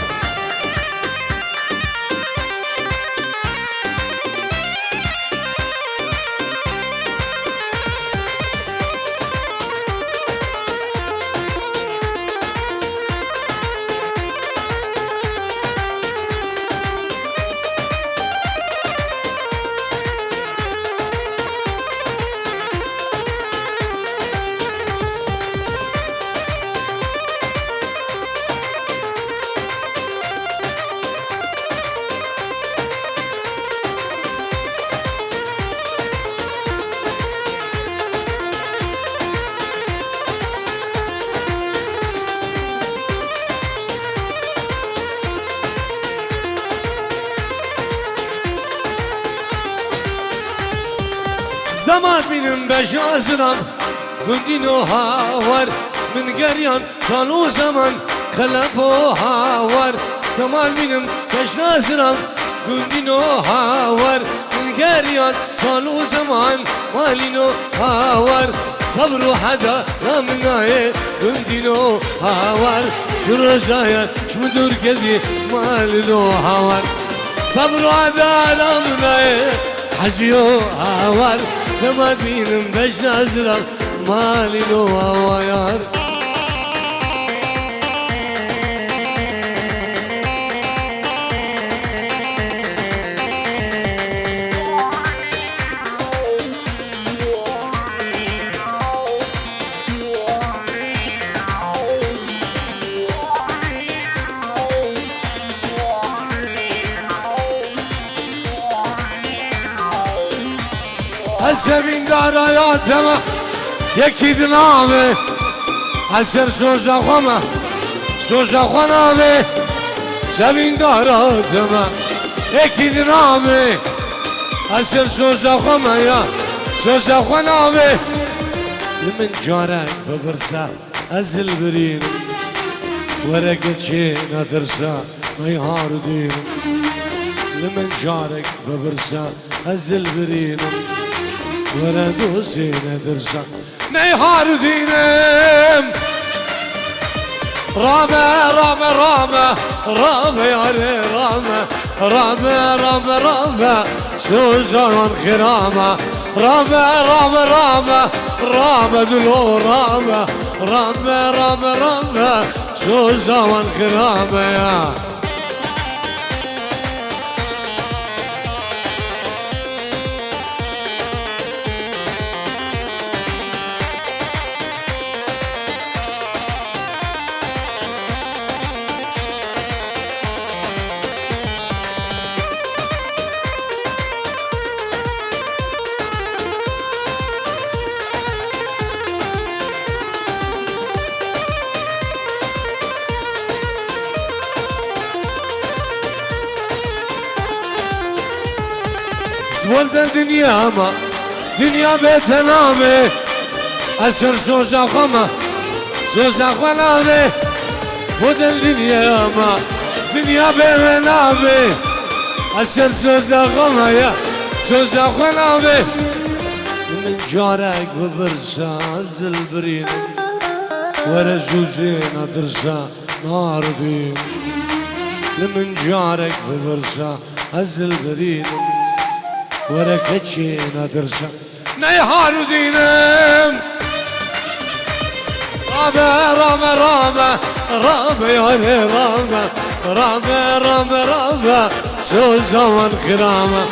زمان benim beş azram Gündino havar Min geryan sanu zaman Kalafo havar Zaman benim beş azram Gündino havar Min geryan sanu zaman Malino havar Sabru hada ramnaye Gündino havar Şurajaya şmudur gezi Malino havar Sabru hada ramnaye Hacıyo havar Kama benim beş azram مالي لو ويار Esebin darayatama yeki diname Eser sozakhama sozakhaname Sebin darayatama yeki diname Eser sozakhama ya sozakhaname Limen jarek bebirsa ezil birin Wereket çin adirsa meyhar din Limen jarek bebirsa ezil birin Veredu sine dirsan Neyhar dinem Rame, rame, rame Rame yare rame Rame, rame, rame Suzavan khirame Rame, rame, rame Rame dilo rame Rame, rame, rame Suzavan khirame ya ولد دنيا ما دنيا بتنامي أسر سوزا خما سوزا خلامي ولد الدنيا ما دنيا بتنامي أسر سوزا خما يا سوزا خلامي من جارك ببرسا زلبرين ورزوزين أدرسا نار دين لمن جارك ببرسا زلبرين وركتشي ندرسا نيهار دينم رابا رابا رابا رابا يا رابا رابا رابا رابا سوزا كرامة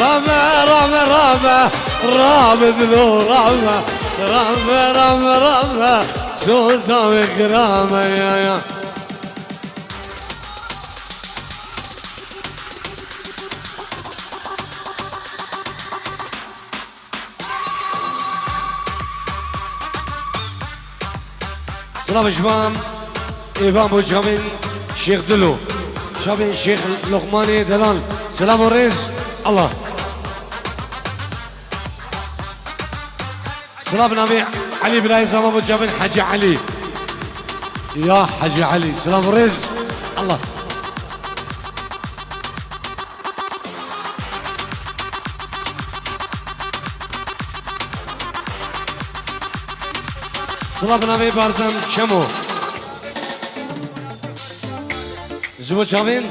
رابا رابا رابا رابا دلو رابا رابا رابا رابا سوزا كرامة يا سلام شباب إيفان بو جابين شيخ دلو جابين شيخ لقماني دلال سلام وريز الله سلام نبي علي بلاي سلام ابو جابين حجي علي يا حجي علي سلام وريز الله سلام نبی بارزم چمو زبو چاوین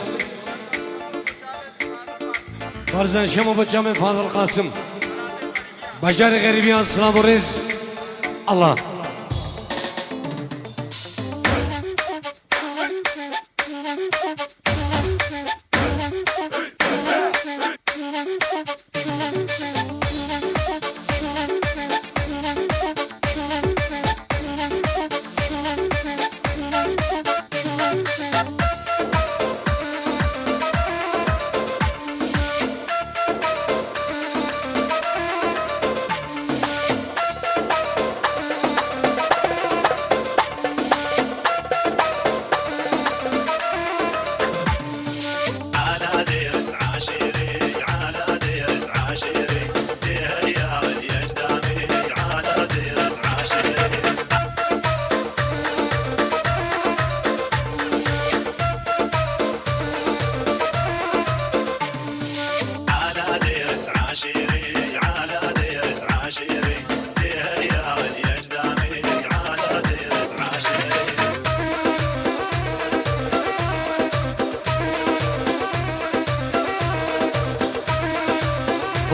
بارزن چمو بچامین فاضل قاسم بجار غریبیان سلام و رز الله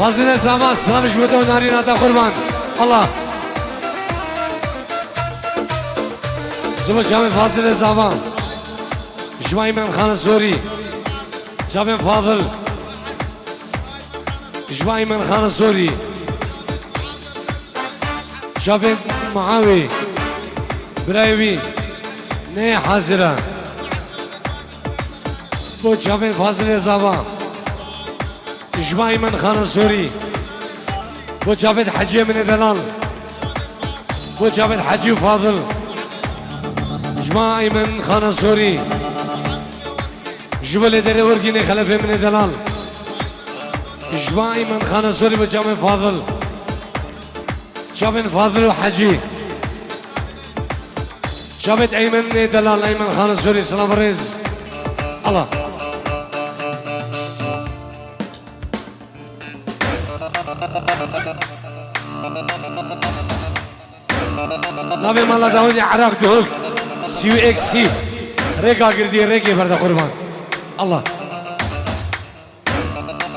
وزن زمان سلامش بده و نارین ادا قربان الله شباب شامل فاصل زعبان جماعي من خان سوري شامل فاضل جماعي من خان سوري شافت معاوي برايبي نه حاضره بو شافت فاصل زعبان جماعي من خان سوري بو شافت حجي من دلال بو شافت حجي وفاضل جماعي من خان سوري جبل دري ورقيني خلفي من دلال جماعي من خان سوري بو شافت فاضل شافت فاضل وحجي شافت ايمن دلال ايمن خان سوري سلام الرئيس الله نبي مالا داودي عراق دوك سيو اكسي ريكا قردي ريكي برد قربان الله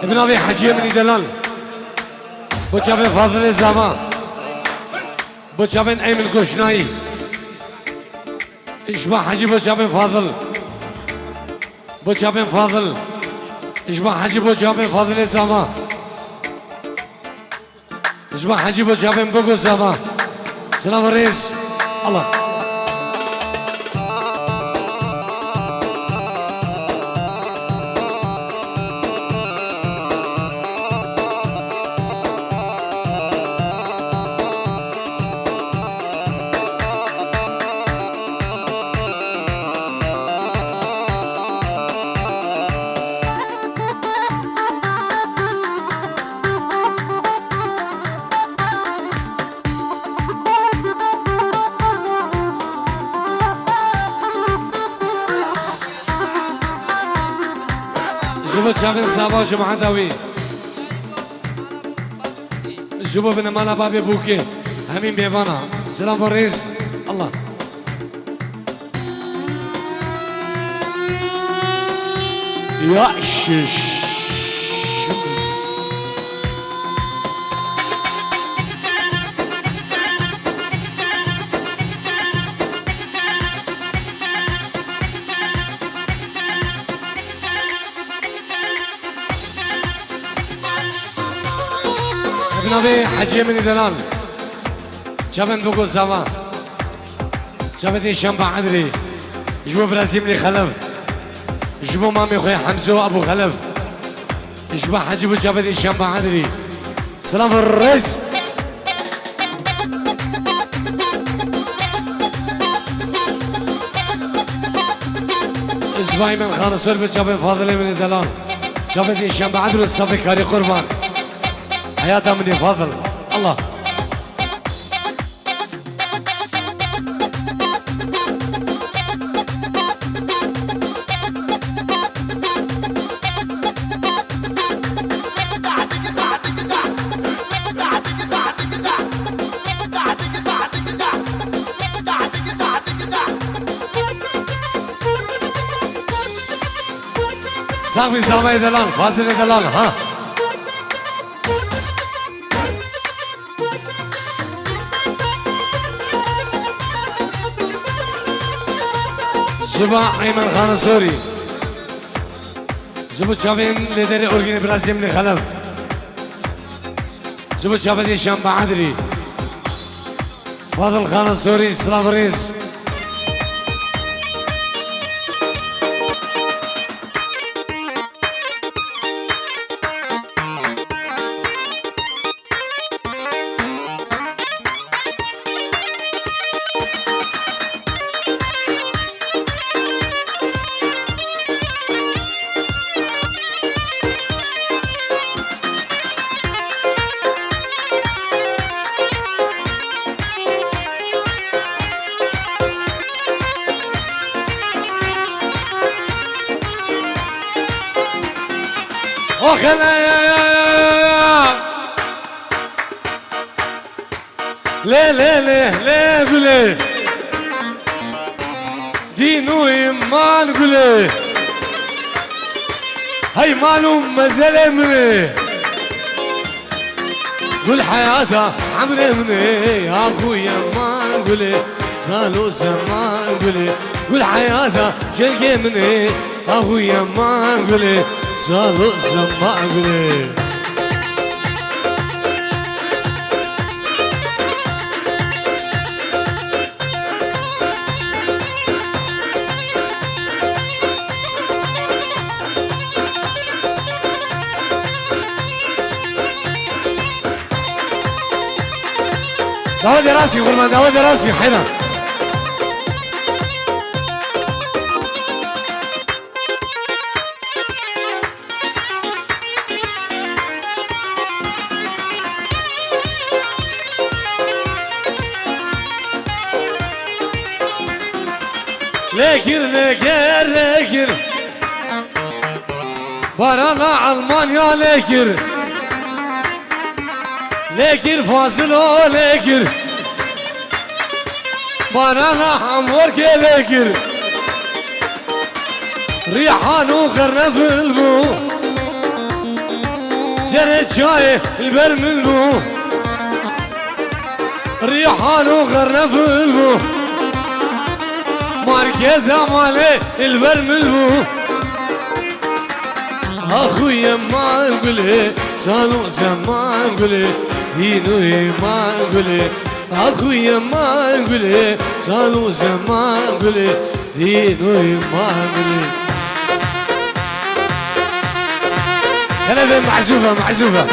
ابن ابي حجي من دلال بو شافن فاضل الزمان بو شافن ايمن كوشناي اشبع حجي بو شافن فاضل بو شافن فاضل اشبع حجي بو شافن فاضل الزمان اشبع حجي بو شافن بوكو الزمان سلام الرئيس الله جبو شافن سابا جمعة داوي جبو بن مانا بابي بوكي همين بيوانا سلام الرئيس الله يا شش ابن ابي حجي من دلال شافن بوكو سوا شافتي شنبع عدري جبو براسيم لي خلف جبو مامي خويا حمزه ابو خلف جبو حجي بو شافتي شنبع عدري سلام الرئيس اسمعي من خان سور بشافن فاضلي من دلال شافتي شنبع عدري الصافي كاري قربان حياتها مني فضل الله صاحبي سامي دلال فاصل دلال ها جبا ايمن خان سوري جبو شافين لدري اورجين براسيم لخلف جبو شافين شنبع عدري فاضل خان سوري سلام الرئيس وخلا لا لا لا لا بلي دينو إيمان بلي هاي معلوم مازال مني قول حياتها عمري مني يا أخويا ما نقولي صالو زمان قولي قول حياته جلقي مني أخويا ما قولي صالو زمان قولي داود راسي غرمة داود راسي حنا لكر برانا ألمانيا لكر فاصلو لكر برانا حمورك لكر ريحان وخرنا في البو جرت شاي البرملبو ريحان وخرنا في البو ماركت مالي البرملبو أخويا ما نقولي صالو زمان قولي دينوي ما نقولي أخويا ما نقولي صالو زمان قولي دينوي ما نقولي كلمة معزوفة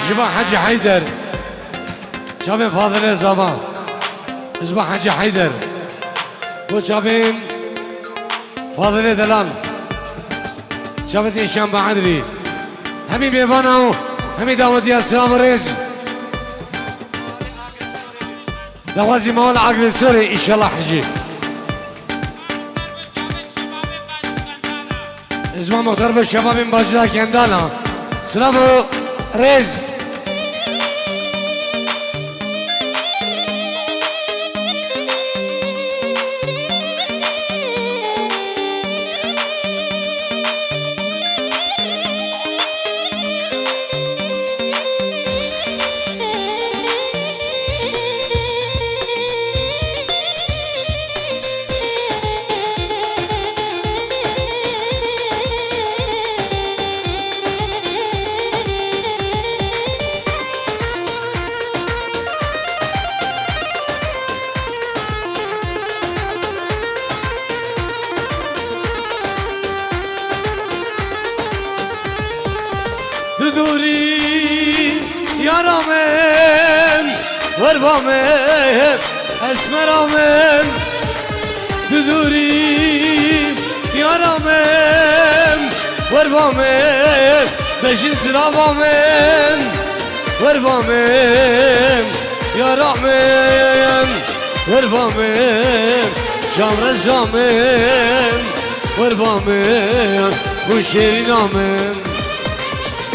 جبا حاجي حيدر شافين فاضل زمان جبا حاجي حيدر وشافين فاضل دلال شافين هشام بعدري همي بيفانو همي داود يا سلام ريز دوازي مول عقل السوري ان شاء الله حجي اسمه مغترب الشباب من باجدا كندانا سلامو ريز تدوري يا رامن وربامن اسمرامن تدوري يا رامن وربامن بجن سرابامن وربامن يا رامن وربامن شامر زامن وربامن وشيرينامن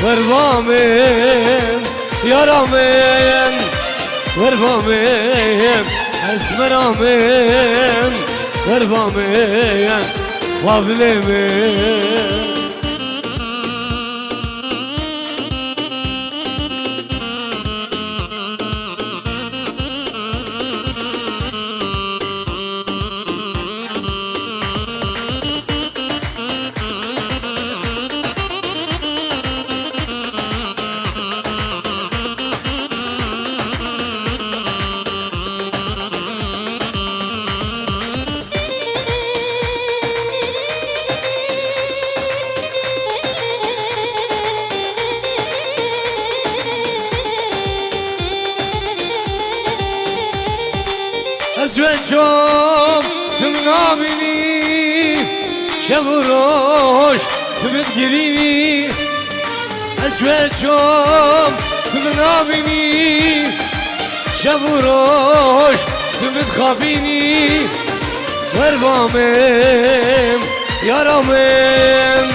وربامن يا رامن وربامن اسمرامن وربامن فاضلمن اسود شوم تمنابني شبروش تبتقريني اسود شوم تمنابني شبروش تبتخافيني وربامم يارامم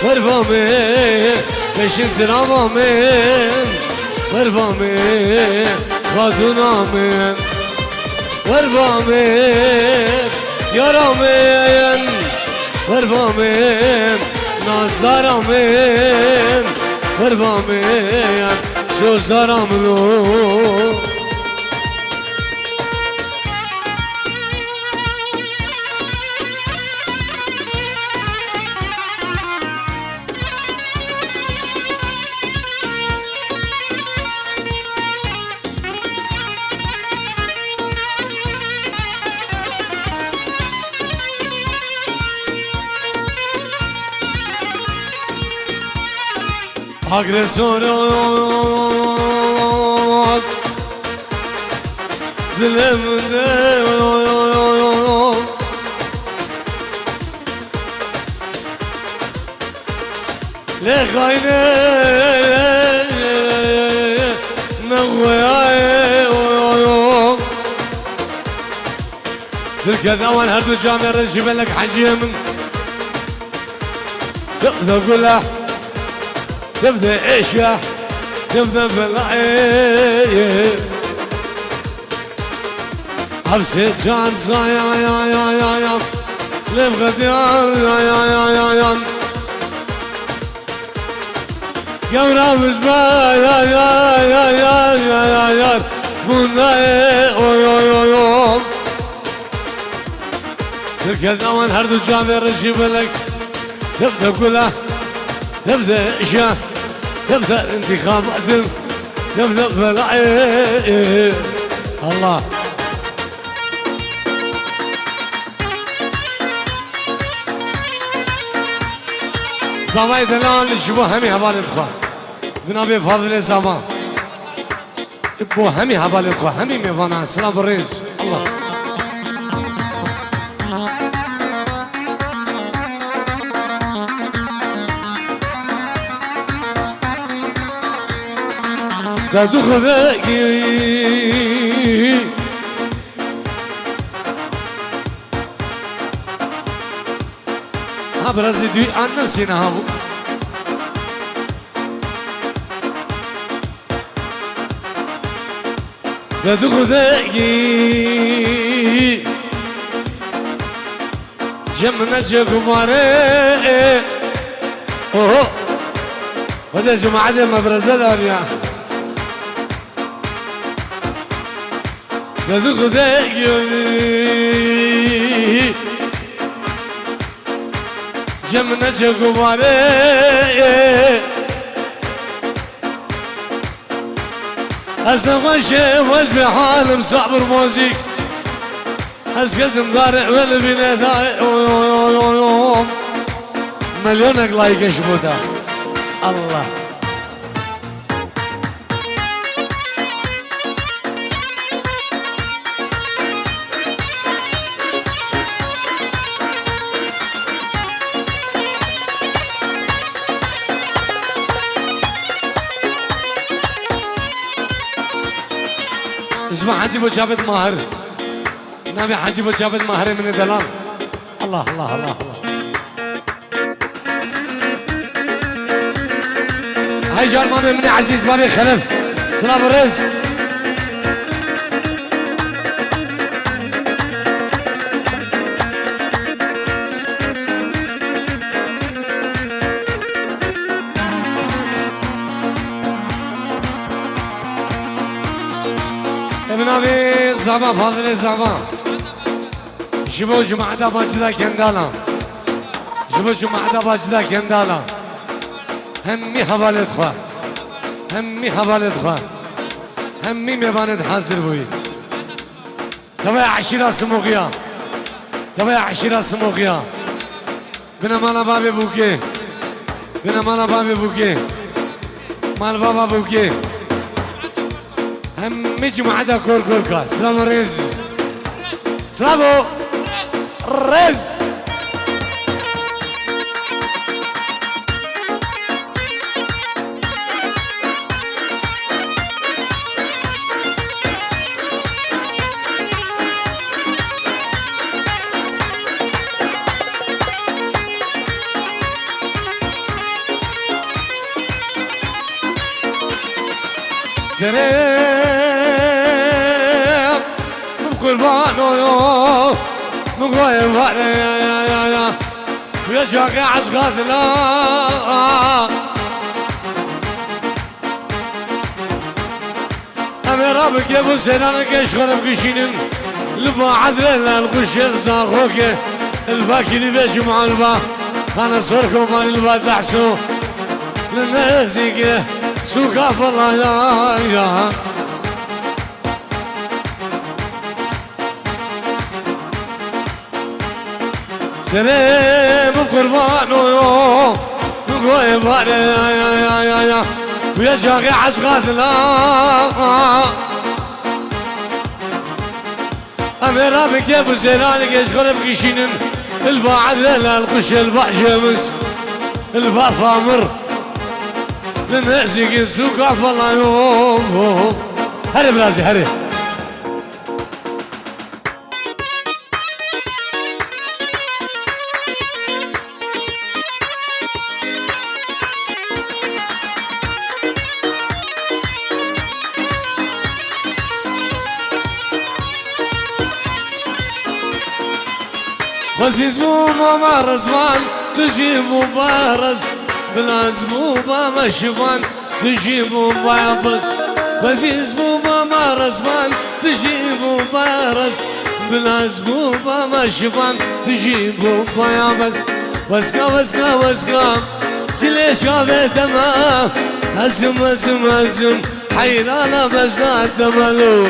وربامم بشین سرامم وربامم خاتونامم وربامم یارامم وربامم نازدارامم وربامم سوزدارامم agresorot dilimde le gayne نغوياي ذلك الاول هردو جامع رجيب لك حجيم تقول له تبدا ايشه تبدا بالعين حبسة جان يا لبغد يا رامز با يا بونا تلك الاول هردو جامع رجيب لك تبدا كلها تبدا ايشه تبدأ انتخابات تبدأ بالعين الله زمان دلال شبو همي حوالي الخوا بنابي فاضل زمان بو همي حوالي الخوا همي ميوانا سلام الرئيس الله لا تخذي برازي دوي أنا سيناهو لا تخذي جمنا جكماري اوه وده جماعة مبرزة داريا لا تخذي جمنا جكماري أسمى وش بحالم صعب الموزيك أسكت مضارع والبناء مليونك لايك شبودا الله اسمع حجي بوجابت ماهر نبي حجي بوجابت ماهر من الدلال الله الله الله الله هاي جال مامي مني عزيز مامي خلف سلام الرز ابنابي زعما فاضل زعما شبو جمعة باجدا كندالا شبو جمعة باجدا كندالا همي حوالت خوا همي حوالت خوا همي ميوانت حاضر بوي تبا عشيرة سموغيا تبا عشيرة سموغيا بنا مالا بابي بوكي بنا مالا بابي بوكي مال بابا بوكي همي جمعة كور كوركا سلام الرئيس سلامو رز سريم قربانو يو مقوي فاري يا ويا شاقي عشقاتنا أمي رابك يا ابو سنانك يشغل بكشينن لبا عدلنا القشيق صاخوك الباكي اللي بيجي مع البا خانا صوركم مال البا تحسو للنازيك سوكا فالله يا سلام بقربانو يوم نقوي فاري يا ويا شاقي عشقاتنا أمي رابك يا ابو زينانك يشغل بكيشينن البا عدلنا القش البا جمس البا فامر لنأسك السوق فالله يوم هرب رازي هرب وزيز ماما رزمان تجيبوا بارز بالعزبوبة مشفان تجيبوا بابس وزيز ماما رزمان تجيبوا بارز بالعزبوبة مشفان تجيبوا بابس وسكا وسكا وسكا كل شافه تمام هزم هزم هزم حيرانا بزاد دملو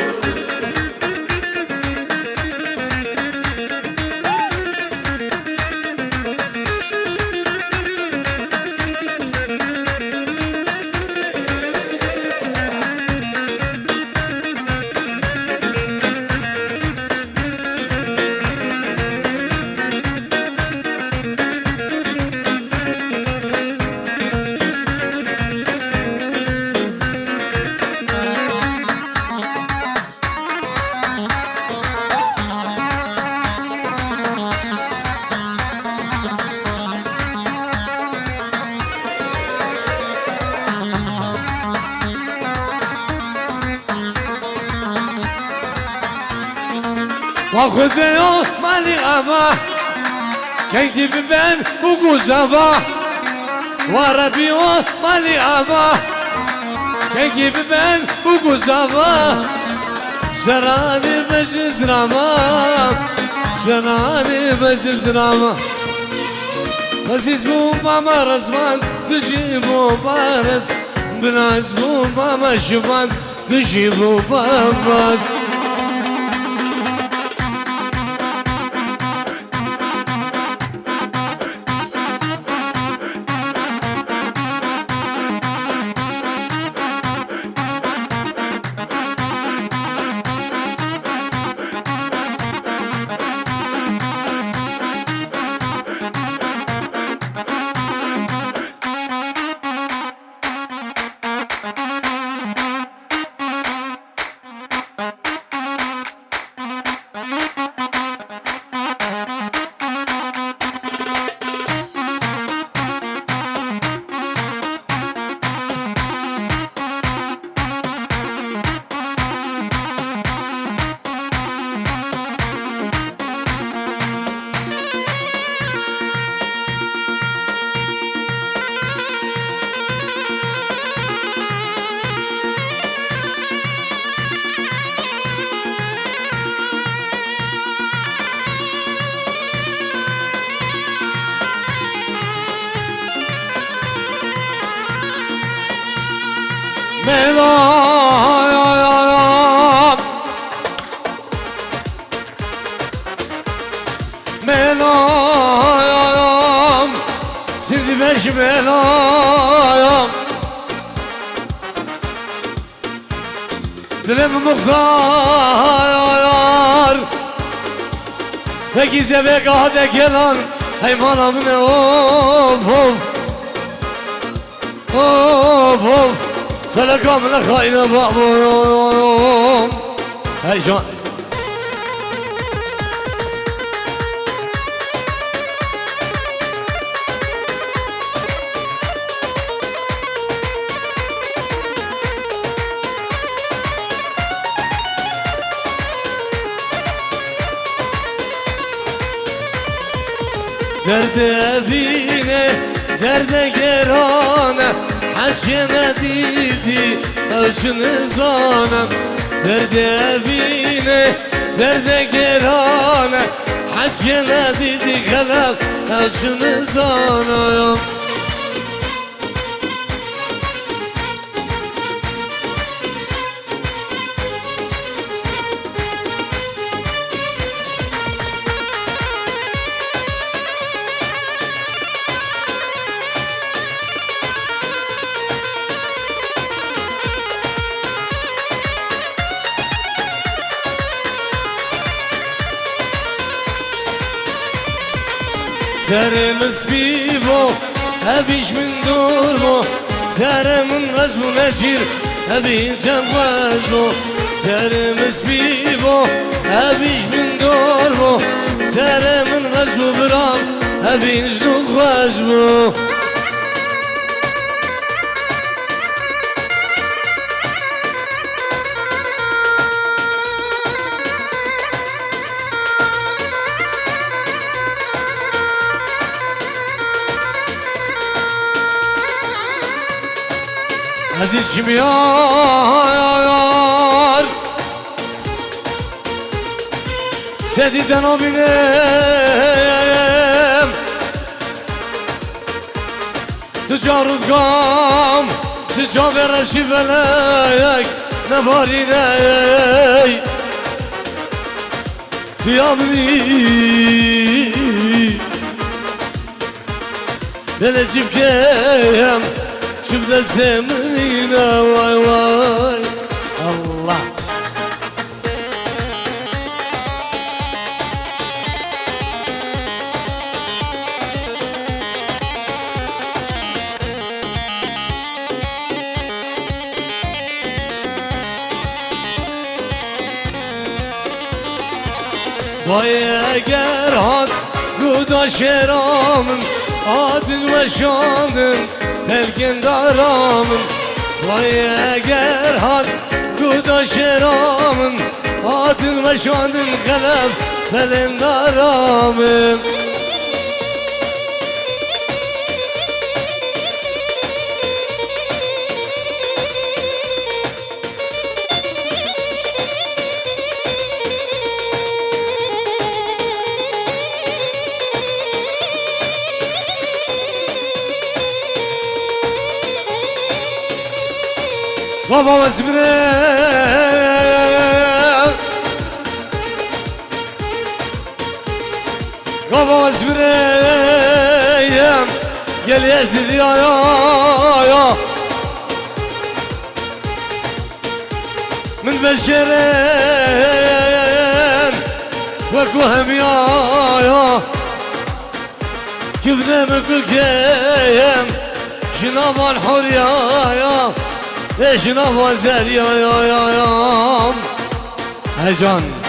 واخذ يوم مالي أبا كي ببين بقوز أبا وربي يوم مالي أبا كي ببين بقوز أبا سراني بجز راما سراني بجز راما عزيز بو ماما رزمان تجيبو بارس بناس بو ماما شفان تجيبو باباس ميلام سيدي باش ميلام دلم مختار فكيزة بك هذا كلام هاي مالا من اوف اوف اوف اوف فلقا من الخاينة بابو هاي شو درد بینه درد گرانه حشی ندیدی اوچن زانم درد بینه درد گرانه حشی ندیدی قلب اوچن زانم سرمز بیبو هبیش من دورمو سرمن غزمو نجیر هبیش غزمو سرمز بیبو هبیش من دورمو سرمن غزمو برام هبیش غزمو عزیز میار سدیدن آبینم تو جارودگام تو جا برشی بلیک نباری نی تو یابی بله جیب کم شوف دسمينا واي واي الله واي اگر هات قدا شرامن adın ve şanın belgen daramın vay eğer had kuda şeramın adın ve şanın kalem belgen daramın بابا واسبرم بابا واسبرم قال يا سيدي يا من بشرين وكوهم يا كيف نامك الكيم جناب الحر يا جناب وزير يا هجان